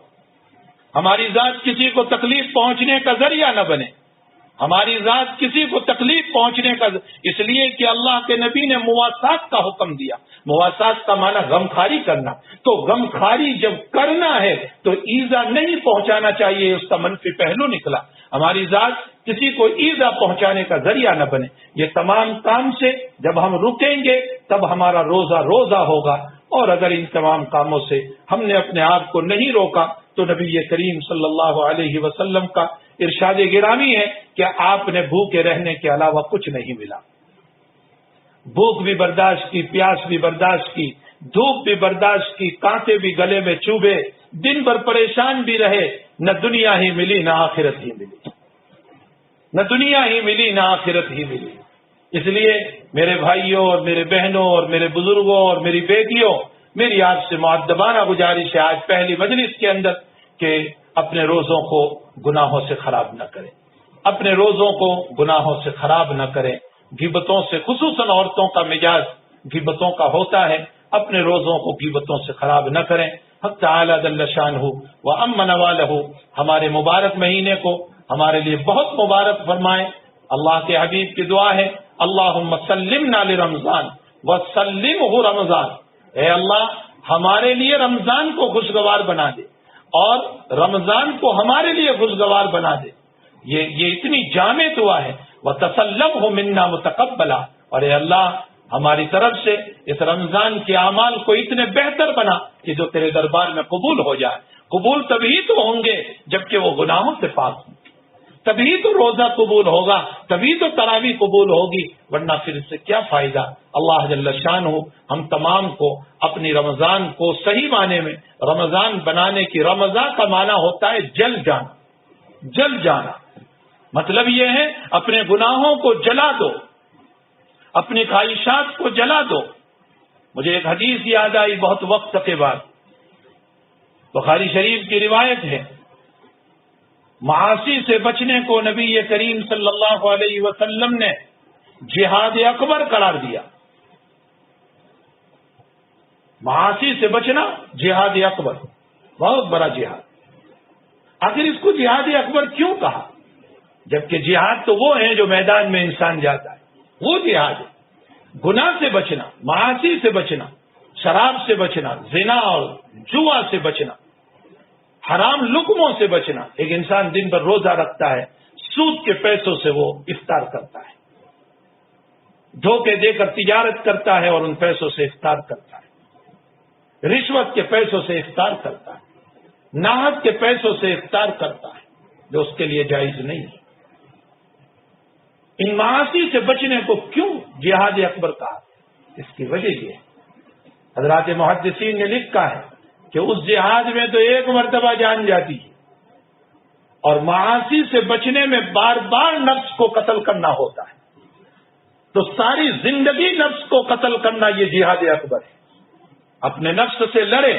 ہماری ذات کسی کو تکلیف پہنچنے کا ذریعہ نہ بنے، ہماری ذات کسی کو تکلیف پہنچنے کا، اس لیے کہ اللہ کے نبی نے مواسات کا حکم دیا. مواسات کا معنی غمخواری کرنا، تو غمخواری جب کرنا ہے تو ایذا نہیں پہنچانا چاہیے، اس کا منفی پہلو نکلا. ہماری ذات کسی کو ایذا پہنچانے کا ذریعہ نہ بنے. یہ تمام کام سے جب ہم رکیں گے تب ہمارا روزہ ہوگا، اور اگر ان تمام کاموں سے ہم نے اپنے آپ کو نہیں روکا تو نبی کریم صلی اللہ علیہ وسلم کا ارشاد گرامی ہے کہ آپ نے بھوکے رہنے کے علاوہ کچھ نہیں ملا. بھوک بھی برداشت کی، پیاس بھی برداشت کی، دھوپ بھی برداشت کی، کانٹے بھی گلے میں چوبے، دن بھر پریشان بھی رہے، نہ دنیا ہی ملی نہ آخرت ہی ملی، نہ دنیا ہی ملی نہ آخرت ہی ملی. اس لیے میرے بھائیوں اور میرے بہنوں اور میرے بزرگوں اور میری بیٹیوں، میری آپ سے مؤدبانہ گزارش ہے آج پہلی مجلس کے اندر کہ اپنے روزوں کو گناہوں سے خراب نہ کریں، اپنے روزوں کو گناہوں سے خراب نہ کریں. غیبتوں سے، خصوصاً عورتوں کا مزاج غیبتوں کا ہوتا ہے، اپنے روزوں کو غیبتوں سے خراب نہ کریں. حق تعالی جل شانہ و عم نوالہ ہمارے مبارک مہینے کو ہمارے لیے بہت مبارک فرمائے. اللہ کے حبیب کی دعا ہے اللہم سلمنا لرمضان وسلمہ رمضان. اے اللہ ہمارے لیے رمضان کو خوشگوار بنا دے اور رمضان کو ہمارے لیے خوشگوار بنا دے. یہ اتنی جامع دعا ہے. وَتَسَلَّمْهُ مِنَّا مُتَقَبَّلًا. اور اے اللہ ہماری طرف سے اس رمضان کے اعمال کو اتنے بہتر بنا کہ جو تیرے دربار میں قبول ہو جائے. قبول تبھی تو ہوں گے جبکہ وہ گناہوں سے پاک ہوں، تبھی تو روزہ قبول ہوگا، تبھی تو تراویح قبول ہوگی، ورنہ پھر اس سے کیا فائدہ. اللہ جل شانہ ہم تمام کو اپنی رمضان کو صحیح معنی میں رمضان بنانے کی، رمضان کا معنی ہوتا ہے جل جانا. جل جانا مطلب یہ ہے اپنے گناہوں کو جلا دو، اپنی خواہشات کو جلا دو. مجھے ایک حدیث یاد آئی بہت وقت کے بعد، بخاری شریف کی روایت ہے. معاصی سے بچنے کو نبی کریم صلی اللہ علیہ وسلم نے جہاد اکبر قرار دیا. معاصی سے بچنا جہاد اکبر، بہت بڑا جہاد. آخر اس کو جہاد اکبر کیوں کہا؟ جبکہ جہاد تو وہ ہے جو میدان میں انسان جاتا ہے، وہ جہاد ہے. گناہ سے بچنا، معاصی سے بچنا، شراب سے بچنا، زنا اور جوا سے بچنا، حرام لقموں سے بچنا. ایک انسان دن بھر روزہ رکھتا ہے، سود کے پیسوں سے وہ افطار کرتا ہے، دھوکے دے کر تجارت کرتا ہے اور ان پیسوں سے افطار کرتا ہے، رشوت کے پیسوں سے افطار کرتا ہے، ناحق کے پیسوں سے افطار کرتا ہے جو اس کے لیے جائز نہیں ہے. ان معاصی سے بچنے کو کیوں جہاد اکبر کہا؟ اس کی وجہ یہ ہے، حضرات محدثین نے لکھا ہے کہ اس جہاد میں تو ایک مرتبہ جان جاتی ہے، اور معاصی سے بچنے میں بار بار نفس کو قتل کرنا ہوتا ہے، تو ساری زندگی نفس کو قتل کرنا یہ جہاد اکبر ہے۔ اپنے نفس سے لڑے،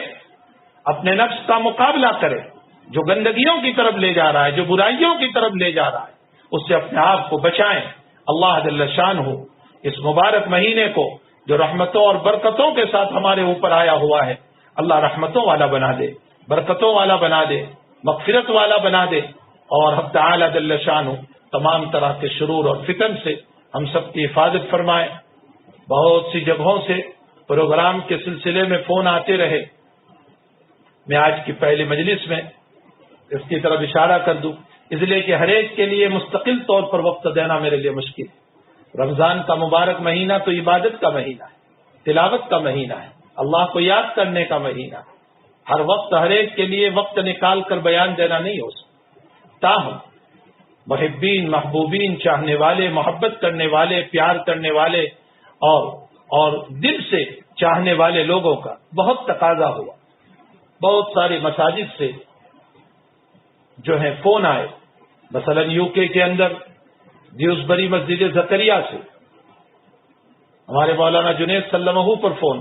اپنے نفس کا مقابلہ کرے، جو گندگیوں کی طرف لے جا رہا ہے، جو برائیوں کی طرف لے جا رہا ہے، اس سے اپنے آپ کو بچائیں۔ اللہ جل شانہ اس مبارک مہینے کو جو رحمتوں اور برکتوں کے ساتھ ہمارے اوپر آیا ہوا ہے، اللہ رحمتوں والا بنا دے، برکتوں والا بنا دے، مغفرت والا بنا دے، اور حق تعالی جل شانہ تمام طرح کے شرور اور فتن سے ہم سب کی حفاظت فرمائے۔ بہت سی جگہوں سے پروگرام کے سلسلے میں فون آتے رہے، میں آج کی پہلی مجلس میں اس کی طرف اشارہ کر دوں، اس لیے کہ ہر ایک کے لیے مستقل طور پر وقت دینا میرے لیے مشکل ہے۔ رمضان کا مبارک مہینہ تو عبادت کا مہینہ ہے، تلاوت کا مہینہ ہے، اللہ کو یاد کرنے کا مہینہ ہے۔ ہر وقت ہر ایک کے لیے وقت نکال کر بیان دینا نہیں ہو سکتا، تاہم محبین، محبوبین، چاہنے والے، محبت کرنے والے، پیار کرنے والے اور دل سے چاہنے والے لوگوں کا بہت تقاضا ہوا۔ بہت سارے مساجد سے جو ہیں فون آئے، مثلا یو کے اندر دیوسبری مسجد زکریا سے ہمارے مولانا جنید سلمہ پر فون،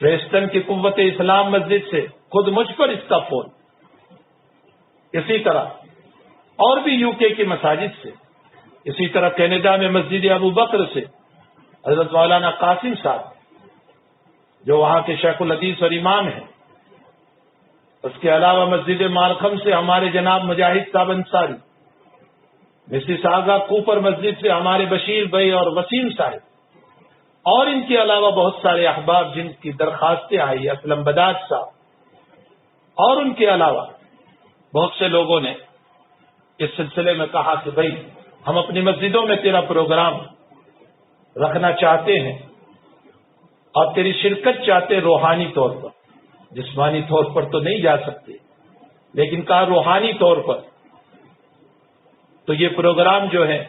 پریسٹن کی قوت اسلام مسجد سے خود مجھ پر اس کا فون، اسی طرح اور بھی یو کے مساجد سے، اسی طرح کینیڈا میں مسجد ابو بکر سے حضرت مولانا قاسم صاحب جو وہاں کے شیخ الحدیث اور امام ہیں، اس کے علاوہ مسجد مارکھم سے ہمارے جناب مجاہد صاحب انصاری، مسیساگا کوپر مسجد سے ہمارے بشیر بھائی اور وسیم صاحب، اور ان کے علاوہ بہت سارے احباب جن کی درخواستیں آئی، اسلم بداج صاحب، اور ان کے علاوہ بہت سے لوگوں نے اس سلسلے میں کہا کہ بھائی ہم اپنی مسجدوں میں تیرا پروگرام رکھنا چاہتے ہیں اور تیری شرکت چاہتے روحانی طور پر، جسمانی طور پر تو نہیں جا سکتے، لیکن کہا روحانی طور پر، تو یہ پروگرام جو ہے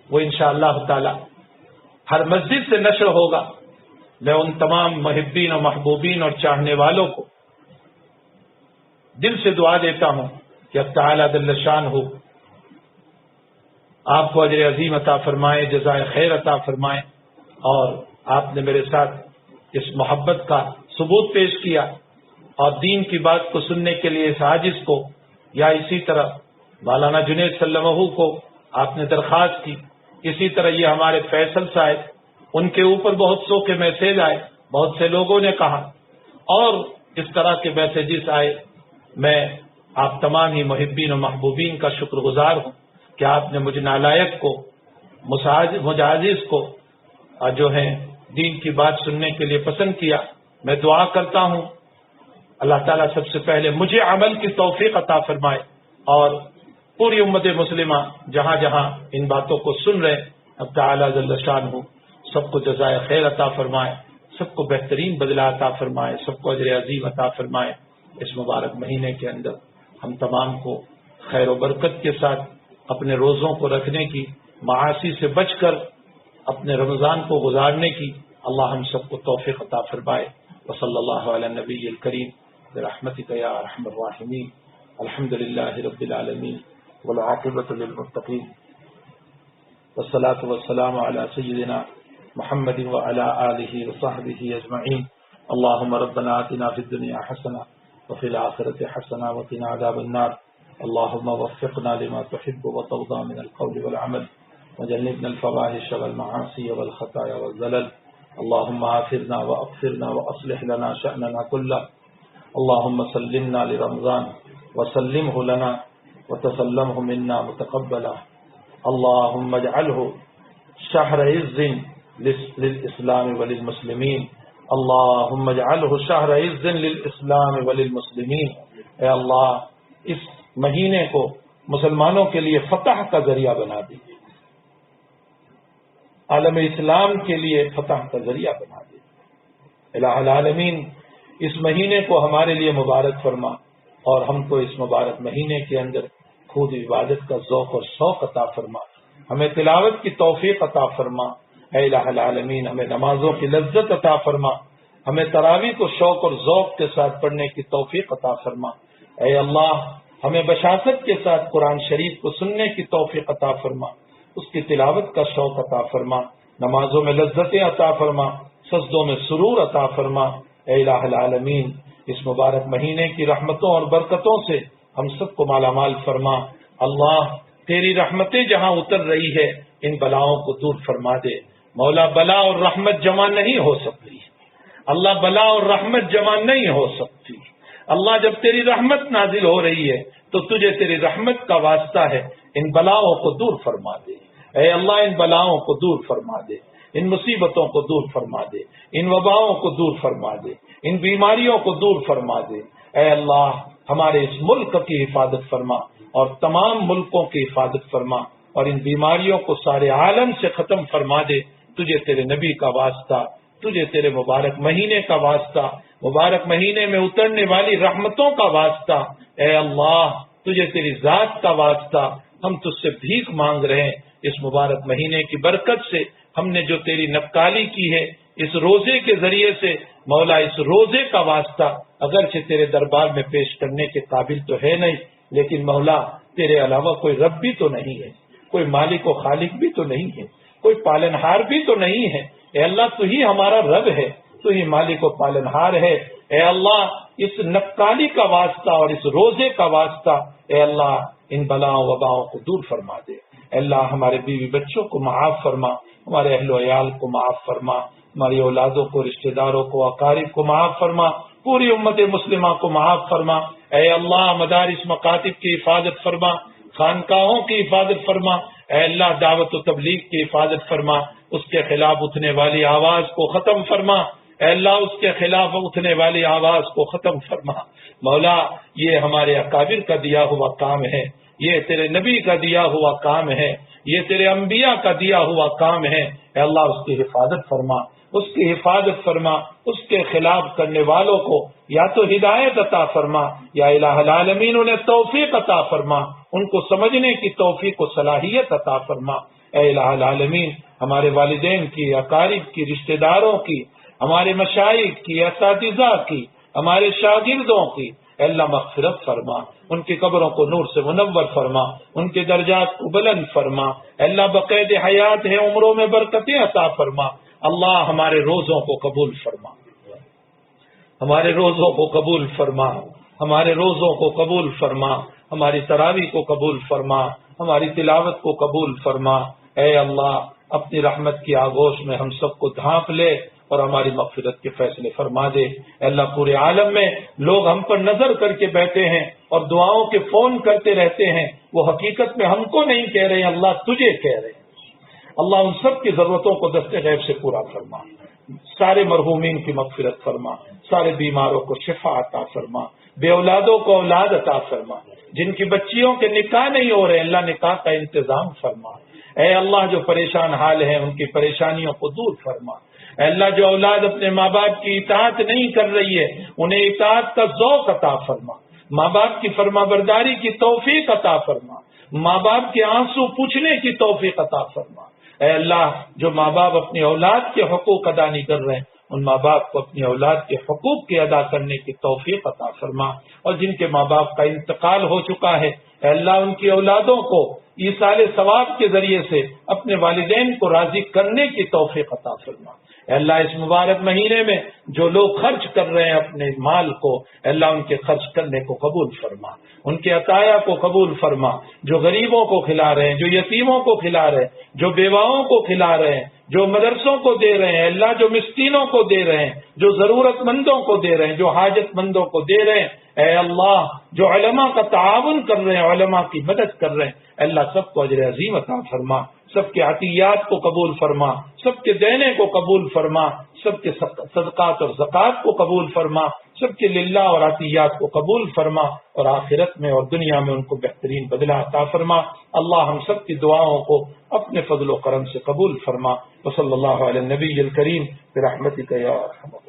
وہ انشاءاللہ تعالی ہر مسجد سے نشر ہوگا۔ میں ان تمام محبین اور محبوبین اور چاہنے والوں کو دل سے دعا دیتا ہوں کہ اب تعالی جل شانہ آپ کو اجر عظیم عطا فرمائے، جزائے خیر عطا فرمائے، اور آپ نے میرے ساتھ اس محبت کا ثبوت پیش کیا، اور دین کی بات کو سننے کے لیے اس عاجز کو، یا اسی طرح مولانا جنید سلمہ کو آپ نے درخواست کی، اسی طرح یہ ہمارے فیصل صاحب، ان کے اوپر بہت سو کے میسیج آئے، بہت سے لوگوں نے کہا، اور اس طرح کے میسیجز آئے۔ میں آپ تمام ہی محبین و محبوبین کا شکر گزار ہوں کہ آپ نے مجھ نالائق کو، مجازز کو جو ہیں دین کی بات سننے کے لیے پسند کیا۔ میں دعا کرتا ہوں اللہ تعالیٰ سب سے پہلے مجھے عمل کی توفیق عطا فرمائے، اور پوری امت مسلمہ جہاں جہاں ان باتوں کو سن رہے، اب تعالیٰ جل شانہ سب کو جزائے خیر عطا فرمائے، سب کو بہترین بدلہ عطا فرمائے، سب کو اجر عظیم عطا فرمائے۔ اس مبارک مہینے کے اندر ہم تمام کو خیر و برکت کے ساتھ اپنے روزوں کو رکھنے کی، معاصی سے بچ کر اپنے رمضان کو گزارنے کی اللہ ہم سب کو توفیق عطا فرمائے۔ وصلی اللہ علی النبی الکریم برحمتک یا ارحم الراحمین۔ الحمد للہ رب العالمین والعاقبۃ للمتقین، والصلاة والسلام علی سیدنا محمد وعلی آلہ وصحبہ اجمعین۔ اللہم ربنا آتنا فی الدنیا حسنہ وفی الآخرۃ حسنہ وقنا عذاب النار۔ اللہم وفقنا لما تحب وترضى من القول والعمل وجنبنا الفواحش والمعاصی والخطایا والزلل۔ اللہم آفرنا واغفرنا واصلح لنا شأننا كله۔ اللہم سلمنا لرمضان وسلمه لنا وتسلمه منا متقبلا۔ اللہم اجعله شهر عز للإسلام وللمسلمين۔ اللہم اجعله شهر عز للإسلام وللمسلمين۔ اے اللہ اس مہینے کو مسلمانوں کے لیے فتح کا ذریعہ بنا دیجیے، عالم اسلام کے لیے فتح کا ذریعہ بنا دیجیے۔ الہ العالمین اس مہینے کو ہمارے لیے مبارک فرما، اور ہم کو اس مبارک مہینے کے اندر خود عبادت کا ذوق اور شوق عطا فرما۔ ہمیں تلاوت کی توفیق عطا فرما، اے الہ العالمین ہمیں نمازوں کی لذت عطا فرما، ہمیں تراویح کو شوق اور ذوق کے ساتھ پڑھنے کی توفیق عطا فرما، اے اللہ ہمیں بشاشت کے ساتھ قرآن شریف کو سننے کی توفیق عطا فرما، اس کی تلاوت کا شوق عطا فرما، نمازوں میں لذتیں عطا فرما، سجدوں میں سرور عطا فرما، اے الہ العالمین اس مبارک مہینے کی رحمتوں اور برکتوں سے ہم سب کو مالا مال فرما۔ اللہ تیری رحمتیں جہاں اتر رہی ہے ان بلاؤں کو دور فرما دے۔ مولا بلا اور رحمت جمع نہیں ہو سکتی، اللہ بلا اور رحمت جمع نہیں ہو سکتی۔ اللہ جب تیری رحمت نازل ہو رہی ہے تو تجھے تیری رحمت کا واسطہ ہے، ان بلاؤں کو دور فرما دے۔ اے اللہ ان بلاؤں کو دور فرما دے، ان مصیبتوں کو دور فرما دے، ان وباؤں کو دور فرما دے، ان بیماریوں کو دور فرما دے۔ اے اللہ ہمارے اس ملک کی حفاظت فرما اور تمام ملکوں کی حفاظت فرما، اور ان بیماریوں کو سارے عالم سے ختم فرما دے۔ تجھے تیرے نبی کا واسطہ، تجھے تیرے مبارک مہینے کا واسطہ، مبارک مہینے میں اترنے والی رحمتوں کا واسطہ، اے اللہ تجھے تیری ذات کا واسطہ، ہم تجھ سے بھیک مانگ رہے ہیں اس مبارک مہینے کی برکت سے۔ ہم نے جو تیری نقالی کی ہے اس روزے کے ذریعے سے، مولا اس روزے کا واسطہ اگرچہ تیرے دربار میں پیش کرنے کے قابل تو ہے نہیں، لیکن مولا تیرے علاوہ کوئی رب بھی تو نہیں ہے، کوئی مالک و خالق بھی تو نہیں ہے، کوئی پالنہار بھی تو نہیں ہے۔ اے اللہ تو ہی ہمارا رب ہے، تو ہی مالک و پالنہار ہے۔ اے اللہ اس نقالی کا واسطہ اور اس روزے کا واسطہ اے اللہ ان بلاؤں وباؤں کو دور فرما دے۔ اے اللہ ہمارے بیوی بچوں کو معاف فرما، ہمارے اہل و عیال کو معاف فرما، ہماری اولادوں کو، رشتہ داروں کو، اقارب کو معاف فرما، پوری امت مسلمہ کو معاف فرما۔ اے اللہ مدارس مکاتب کی حفاظت فرما، خانقاہوں کی حفاظت فرما۔ اے اللہ دعوت و تبلیغ کی حفاظت فرما، اس کے خلاف اٹھنے والی آواز کو ختم فرما۔ اے اللہ اس کے خلاف اٹھنے والی آواز کو ختم فرما۔ مولا یہ ہمارے اکابر کا دیا ہوا کام ہے، یہ تیرے نبی کا دیا ہوا کام ہے، یہ تیرے انبیاء کا دیا ہوا کام ہے۔ اے اللہ اس کی حفاظت فرما، اس کی حفاظت فرما، اس کے خلاف کرنے والوں کو یا تو ہدایت عطا فرما یا الہ العالمین انہیں توفیق عطا فرما، ان کو سمجھنے کی توفیق و صلاحیت عطا فرما۔ اے الہ العالمین ہمارے والدین کی، اقارب کی، رشتہ داروں کی، ہمارے مشائخ کی، اساتذہ کی، ہمارے شاگردوں کی اے اللہ مغفرت فرما، ان کی قبروں کو نور سے منور فرما، ان کے درجات کو بلند فرما۔ اے اللہ بقید حیات ہے عمروں میں برکتیں عطا فرما۔ اللہ ہمارے روزوں کو قبول فرما، ہمارے روزوں کو قبول فرما، ہمارے روزوں کو قبول فرما، ہماری تراویح کو قبول فرما، ہماری تلاوت کو قبول فرما۔ اے اللہ اپنی رحمت کی آغوش میں ہم سب کو ڈھانپ لے اور ہماری مغفرت کے فیصلے فرما دے۔ اے اللہ پورے عالم میں لوگ ہم پر نظر کر کے بیٹھے ہیں اور دعاؤں کے فون کرتے رہتے ہیں، وہ حقیقت میں ہم کو نہیں کہہ رہے ہیں، اللہ تجھے کہہ رہے ہیں۔ اللہ ان سب کی ضرورتوں کو دست غیب سے پورا فرما، سارے مرحومین کی مغفرت فرما، سارے بیماروں کو شفا عطا فرما، بے اولادوں کو اولاد عطا فرما، جن کی بچیوں کے نکاح نہیں ہو رہے اللہ نکاح کا انتظام فرما۔ اے اللہ جو پریشان حال ہیں ان کی پریشانیوں کو دور فرما۔ اے اللہ جو اولاد اپنے ماں باپ کی اطاعت نہیں کر رہی ہے انہیں اطاعت کا ذوق عطا فرما، ماں باپ کی فرما برداری کی توفیق عطا فرما، ماں باپ کے آنسو پوچھنے کی توفیق عطا فرما۔ اے اللہ جو ماں باپ اپنی اولاد کے حقوق ادا نہیں کر رہے ہیں ان ماں باپ کو اپنی اولاد کے حقوق کے ادا کرنے کی توفیق عطا فرما، اور جن کے ماں باپ کا انتقال ہو چکا ہے اے اللہ ان کی اولادوں کو ایصال ثواب کے ذریعے سے اپنے والدین کو راضی کرنے کی توفیق عطا فرما۔ اے اللہ اس مبارک مہینے میں جو لوگ خرچ کر رہے ہیں اپنے مال کو اے اللہ ان کے خرچ کرنے کو قبول فرما، ان کے عطایا کو قبول فرما، جو غریبوں کو کھلا رہے ہیں، جو یتیموں کو کھلا رہے ہیں، جو بیواؤں کو کھلا رہے ہیں، جو مدرسوں کو دے رہے ہیں اللہ، جو مسکینوں کو دے رہے ہیں، جو ضرورت مندوں کو دے رہے ہیں، جو حاجت مندوں کو دے رہے ہیں، اے اللہ جو علماء کا تعاون کر رہے ہیں، علماء کی مدد کر رہے ہیں اللہ سب کو اجر عظیم عطا فرما، سب کے عطیات کو قبول فرما، سب کے دینے کو قبول فرما، سب کے صدقات اور زکوٰۃ کو قبول فرما، سب کے للہ اور عطیات کو قبول فرما، اور آخرت میں اور دنیا میں ان کو بہترین بدلہ عطا فرما۔ اللہ ہم سب کی دعاؤں کو اپنے فضل و کرم سے قبول فرما۔ وصلی اللہ علی النبی الکریم برحمتک یا ارحم الراحمین۔